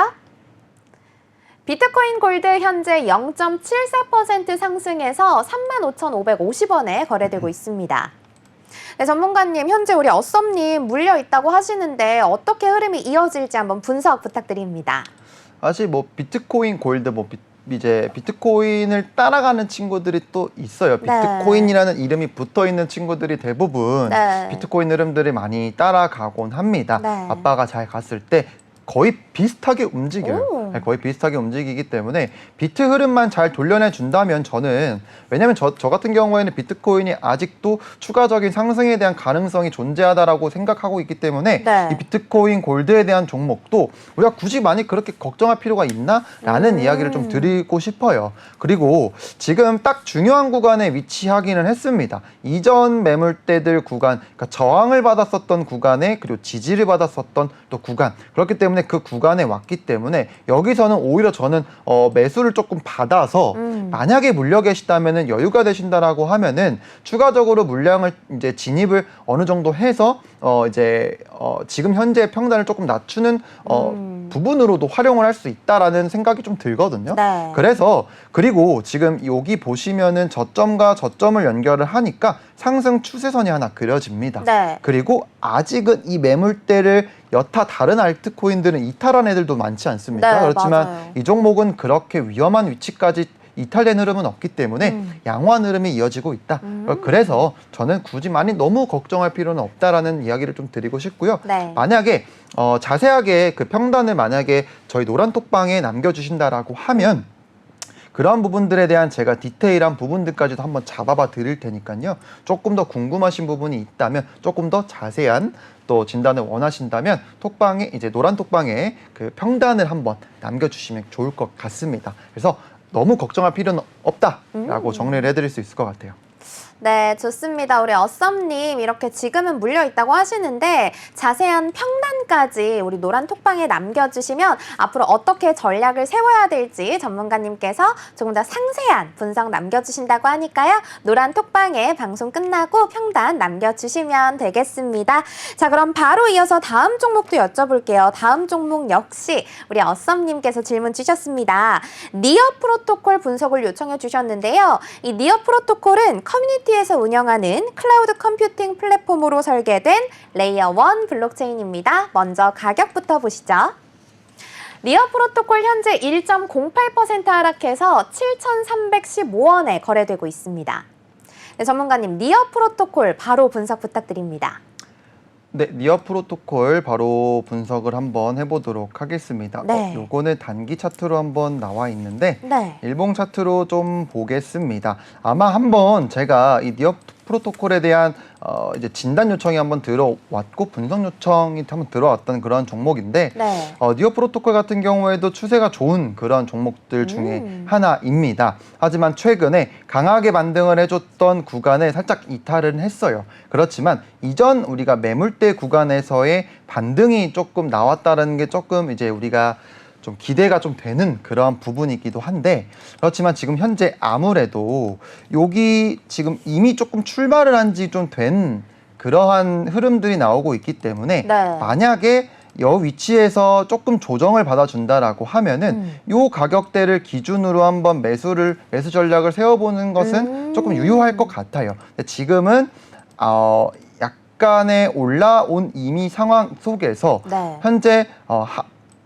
Speaker 1: 비트코인 골드 현재 0.74% 상승해서 35,550원에 거래되고 있습니다. 네, 전문가님, 현재 우리 어썸님 물려 있다고 하시는데 어떻게 흐름이 이어질지 한번 분석 부탁드립니다.
Speaker 2: 사실 뭐 비트코인 골드 이제 비트코인을 따라가는 친구들이 또 있어요. 비트코인이라는 이름이 붙어 있는 친구들이 대부분 비트코인 흐름들이 많이 따라가곤 합니다. 아빠가 잘 갔을 때 거의 비슷하게 움직여요. 거의 비슷하게 움직이기 때문에 비트 흐름만 잘 돌려내 준다면 저는, 왜냐면 저 같은 경우에는 비트코인이 아직도 추가적인 상승에 대한 가능성이 존재하다라고 생각하고 있기 때문에
Speaker 1: 네.
Speaker 2: 이 비트코인 골드에 대한 종목도 우리가 굳이 많이 그렇게 걱정할 필요가 있나라는 이야기를 좀 드리고 싶어요. 그리고 지금 딱 중요한 구간에 위치하기는 했습니다. 이전 매물대들 구간, 그러니까 저항을 받았었던 구간에 그리고 지지를 받았었던 또 구간, 그렇기 때문에 그 구간에 왔기 때문에 여기서는 오히려 저는 매수를 조금 받아서 만약에 물려 계시다면은 여유가 되신다라고 하면은 추가적으로 물량을 이제 진입을 어느 정도 해서 지금 현재 평단을 조금 낮추는 부분으로도 활용을 할 수 있다라는 생각이 좀 들거든요.
Speaker 1: 네.
Speaker 2: 그래서 그리고 지금 여기 보시면은 저점과 저점을 연결을 하니까 상승 추세선이 하나 그려집니다.
Speaker 1: 네.
Speaker 2: 그리고 아직은 이 매물대를 여타 다른 알트코인들은 이탈한 애들도 많지 않습니까?
Speaker 1: 네,
Speaker 2: 그렇지만
Speaker 1: 맞아요.
Speaker 2: 이 종목은 그렇게 위험한 위치까지 이탈된 흐름은 없기 때문에 양호한 흐름이 이어지고 있다. 그래서 저는 굳이 많이 너무 걱정할 필요는 없다라는 이야기를 좀 드리고 싶고요.
Speaker 1: 네.
Speaker 2: 만약에 자세하게 그 평단을 만약에 저희 노란톡방에 남겨주신다라고 하면 그런 부분들에 대한 제가 디테일한 부분들까지도 한번 잡아봐 드릴 테니까요. 조금 더 궁금하신 부분이 있다면 조금 더 자세한 또 진단을 원하신다면 톡방에 이제 노란톡방에 그 평단을 한번 남겨주시면 좋을 것 같습니다. 그래서 너무 걱정할 필요는 없다라고 정리를 해드릴 수 있을 것 같아요.
Speaker 1: 네, 좋습니다. 우리 어썸님 이렇게 지금은 물려있다고 하시는데 자세한 평단까지 우리 노란 톡방에 남겨주시면 앞으로 어떻게 전략을 세워야 될지 전문가님께서 조금 더 상세한 분석 남겨주신다고 하니까요. 노란 톡방에 방송 끝나고 평단 남겨주시면 되겠습니다. 자, 그럼 바로 이어서 다음 종목도 여쭤볼게요. 다음 종목 역시 우리 어썸님께서 질문 주셨습니다. 니어 프로토콜 분석을 요청해 주셨는데요. 이 니어 프로토콜은 커뮤니티에서 운영하는 클라우드 컴퓨팅 플랫폼으로 설계된 레이어 1 블록체인입니다. 먼저 가격부터 보시죠. 니어 프로토콜 현재 1.08% 하락해서 7,315원에 거래되고 있습니다. 네, 전문가님, 니어 프로토콜 바로 분석 부탁드립니다.
Speaker 2: 네, 니어 프로토콜 바로 분석을 한번 해보도록 하겠습니다.
Speaker 1: 네.
Speaker 2: 요거는 단기 차트로 한번 나와 있는데
Speaker 1: 네.
Speaker 2: 일봉 차트로 좀 보겠습니다. 아마 한번 제가 이 니어 프로토콜에 대한 이제 진단 요청이 한번 들어왔고 분석 요청이 한번 들어왔던 그런 종목인데
Speaker 1: 네.
Speaker 2: 니어 프로토콜 같은 경우에도 추세가 좋은 그런 종목들 중에 하나입니다. 하지만 최근에 강하게 반등을 해줬던 구간에 살짝 이탈은 했어요. 그렇지만 이전 우리가 매물대 구간에서의 반등이 조금 나왔다는 게 조금 이제 우리가 좀 기대가 좀 되는 그런 부분이기도 한데, 그렇지만 지금 현재 아무래도 여기 지금 이미 조금 출발을 한 지 좀 된 그러한 흐름들이 나오고 있기 때문에
Speaker 1: 네.
Speaker 2: 만약에 이 위치에서 조금 조정을 받아준다라고 하면은 요 가격대를 기준으로 한번 매수 전략을 세워보는 것은 조금 유효할 것 같아요. 근데 지금은 약간의 올라온 이미 상황 속에서
Speaker 1: 네.
Speaker 2: 현재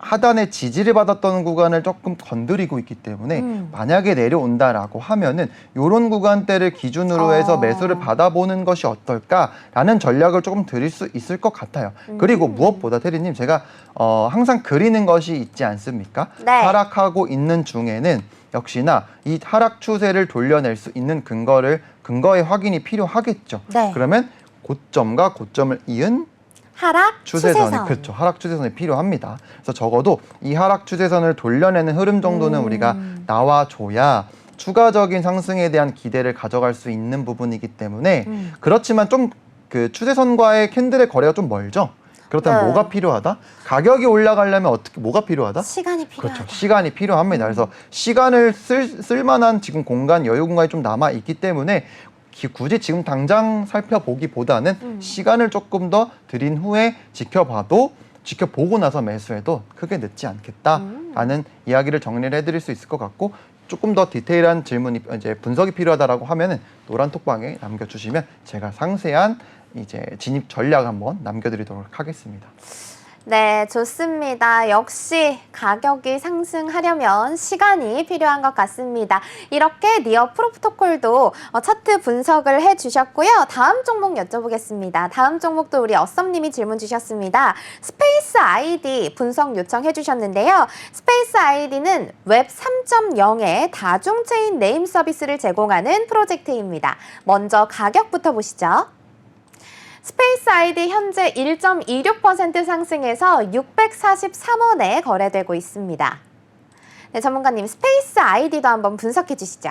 Speaker 2: 하단의 지지를 받았던 구간을 조금 건드리고 있기 때문에 만약에 내려온다라고 하면은 요런 구간대를 기준으로 해서 매수를 받아보는 것이 어떨까라는 전략을 조금 드릴 수 있을 것 같아요. 그리고 무엇보다 대리님, 제가 항상 그리는 것이 있지 않습니까?
Speaker 1: 네.
Speaker 2: 하락하고 있는 중에는 역시나 이 하락 추세를 돌려낼 수 있는 근거의 확인이 필요하겠죠.
Speaker 1: 네.
Speaker 2: 그러면 고점과 고점을 이은
Speaker 1: 하락 추세선.
Speaker 2: 그렇죠. 하락 추세선이 필요합니다. 그래서 적어도 이 하락 추세선을 돌려내는 흐름 정도는 우리가 나와줘야 추가적인 상승에 대한 기대를 가져갈 수 있는 부분이기 때문에 그렇지만 좀 그 추세선과의 캔들의 거래가 좀 멀죠. 그렇다면
Speaker 1: 네.
Speaker 2: 뭐가 필요하다? 가격이 올라가려면 뭐가 필요하다?
Speaker 1: 시간이 필요하다.
Speaker 2: 그렇죠. 시간이 필요합니다. 그래서 시간을 쓸 만한 지금 여유 공간이 좀 남아 있기 때문에 굳이 지금 당장 살펴보기보다는 시간을 조금 더 들인 후에 지켜보고 나서 매수해도 크게 늦지 않겠다라는 이야기를 정리를 해드릴 수 있을 것 같고, 조금 더 디테일한 질문이 이제 분석이 필요하다라고 하면은 노란 톡방에 남겨주시면 제가 상세한 이제 진입 전략 한번 남겨드리도록 하겠습니다.
Speaker 1: 네, 좋습니다. 역시 가격이 상승하려면 시간이 필요한 것 같습니다. 이렇게 니어 프로토콜도 차트 분석을 해주셨고요. 다음 종목 여쭤보겠습니다. 다음 종목도 우리 어썸님이 질문 주셨습니다. 스페이스 아이디 분석 요청해 주셨는데요. 스페이스 아이디는 웹 3.0의 다중체인 네임 서비스를 제공하는 프로젝트입니다. 먼저 가격부터 보시죠. 스페이스 아이디 현재 1.26% 상승해서 643원에 거래되고 있습니다. 네, 전문가님 스페이스 아이디도 한번 분석해 주시죠.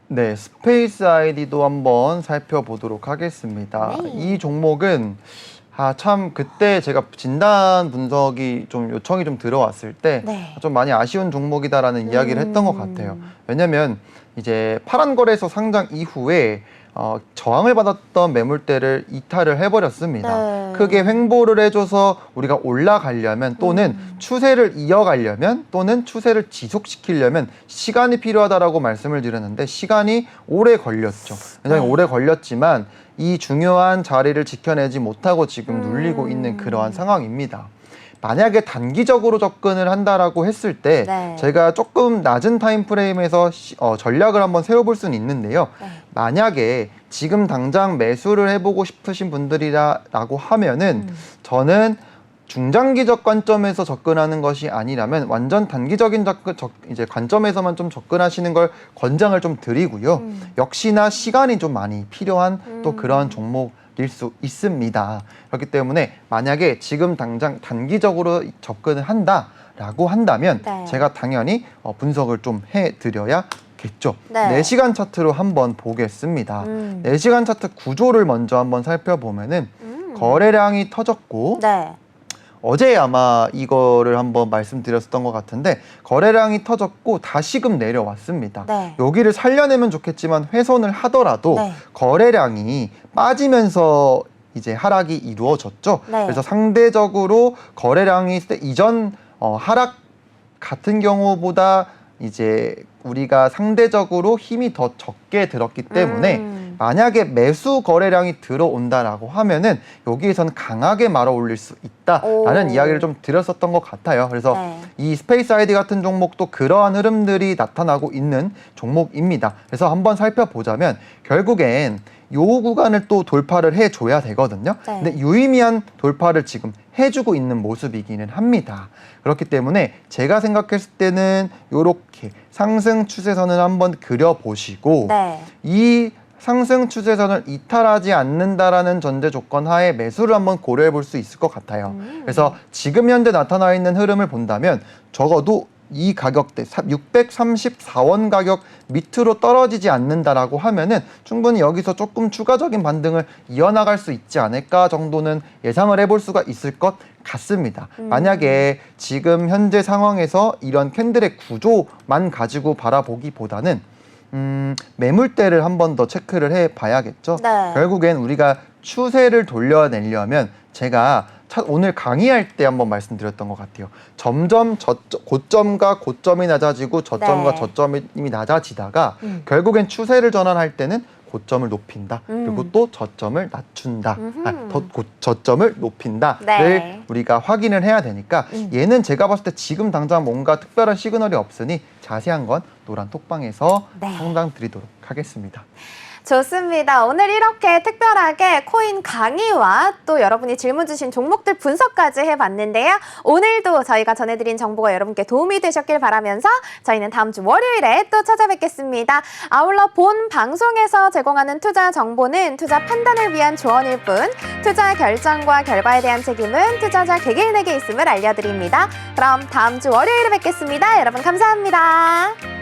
Speaker 2: 네, 스페이스 아이디도 한번 살펴보도록 하겠습니다.
Speaker 1: 네.
Speaker 2: 이 종목은 참 그때 제가 진단 분석이 좀 요청이 좀 들어왔을 때 좀
Speaker 1: 네.
Speaker 2: 많이 아쉬운 종목이다라는 이야기를 했던 것 같아요. 왜냐면 이제 파란 거래소 상장 이후에 저항을 받았던 매물대를 이탈을 해버렸습니다.
Speaker 1: 네.
Speaker 2: 크게 횡보를 해줘서 우리가 올라가려면 또는 추세를 이어가려면 또는 추세를 지속시키려면 시간이 필요하다라고 말씀을 드렸는데 시간이 오래 걸렸죠. 굉장히
Speaker 1: 네.
Speaker 2: 오래 걸렸지만 이 중요한 자리를 지켜내지 못하고 지금 눌리고 있는 그러한 상황입니다. 만약에 단기적으로 접근을 한다라고 했을 때
Speaker 1: 네.
Speaker 2: 제가 조금 낮은 타임 프레임에서 전략을 한번 세워볼 수는 있는데요.
Speaker 1: 네.
Speaker 2: 만약에 지금 당장 매수를 해보고 싶으신 분들이라고 하면은 저는 중장기적 관점에서 접근하는 것이 아니라면 완전 단기적인 이제 관점에서만 좀 접근하시는 걸 권장을 좀 드리고요. 역시나 시간이 좀 많이 필요한 또 그런 종목일 수 있습니다. 그렇기 때문에 만약에 지금 당장 단기적으로 접근을 한다라고 한다면
Speaker 1: 네.
Speaker 2: 제가 당연히 분석을 좀 해드려야겠죠.
Speaker 1: 네.
Speaker 2: 4시간 차트로 한번 보겠습니다. 4시간 차트 구조를 먼저 한번 살펴보면은 거래량이 터졌고
Speaker 1: 네.
Speaker 2: 어제 아마 이거를 한번 말씀드렸었던 것 같은데 거래량이 터졌고 다시금 내려왔습니다.
Speaker 1: 네.
Speaker 2: 여기를 살려내면 좋겠지만 훼손을 하더라도
Speaker 1: 네.
Speaker 2: 거래량이 빠지면서 이제 하락이 이루어졌죠.
Speaker 1: 네.
Speaker 2: 그래서 상대적으로 거래량이 이전 하락 같은 경우보다 이제 우리가 상대적으로 힘이 더 적게 들었기 때문에 만약에 매수 거래량이 들어온다라고 하면은 여기에선 강하게 말아 올릴 수 있다라는
Speaker 1: 오.
Speaker 2: 이야기를 좀 드렸었던 것 같아요. 그래서
Speaker 1: 네.
Speaker 2: 이 스페이스 아이디 같은 종목도 그러한 흐름들이 나타나고 있는 종목입니다. 그래서 한번 살펴보자면 결국엔 요 구간을 또 돌파를 해줘야 되거든요.
Speaker 1: 네.
Speaker 2: 근데 유의미한 돌파를 지금 해주고 있는 모습이기는 합니다. 그렇기 때문에 제가 생각했을 때는 요렇게 상승 추세선을 한번 그려보시고
Speaker 1: 네.
Speaker 2: 이 상승 추세선을 이탈하지 않는다라는 전제 조건 하에 매수를 한번 고려해 볼 수 있을 것 같아요. 그래서 지금 현재 나타나 있는 흐름을 본다면 적어도 이 가격대 634원 가격 밑으로 떨어지지 않는다라고 하면은 충분히 여기서 조금 추가적인 반등을 이어나갈 수 있지 않을까 정도는 예상을 해볼 수가 있을 것 같습니다. 만약에 지금 현재 상황에서 이런 캔들의 구조만 가지고 바라보기보다는 매물대를 한 번 더 체크를 해 봐야겠죠.
Speaker 1: 네.
Speaker 2: 결국엔 우리가 추세를 돌려내려면 제가 오늘 강의할 때 한번 말씀드렸던 것 같아요. 점점 고점과 고점이 낮아지고 저점과
Speaker 1: 네.
Speaker 2: 저점이 낮아지다가 결국엔 추세를 전환할 때는 고점을 높인다. 그리고 또 저점을 낮춘다. 저점을 높인다를
Speaker 1: 네.
Speaker 2: 우리가 확인을 해야 되니까 얘는 제가 봤을 때 지금 당장 뭔가 특별한 시그널이 없으니 자세한 건 노란 톡방에서
Speaker 1: 네.
Speaker 2: 상담 드리도록 하겠습니다.
Speaker 1: 좋습니다. 오늘 이렇게 특별하게 코인 강의와 또 여러분이 질문 주신 종목들 분석까지 해봤는데요. 오늘도 저희가 전해드린 정보가 여러분께 도움이 되셨길 바라면서 저희는 다음 주 월요일에 또 찾아뵙겠습니다. 아울러 본 방송에서 제공하는 투자 정보는 투자 판단을 위한 조언일 뿐 투자 결정과 결과에 대한 책임은 투자자 개개인에게 있음을 알려드립니다. 그럼 다음 주 월요일에 뵙겠습니다. 여러분 감사합니다.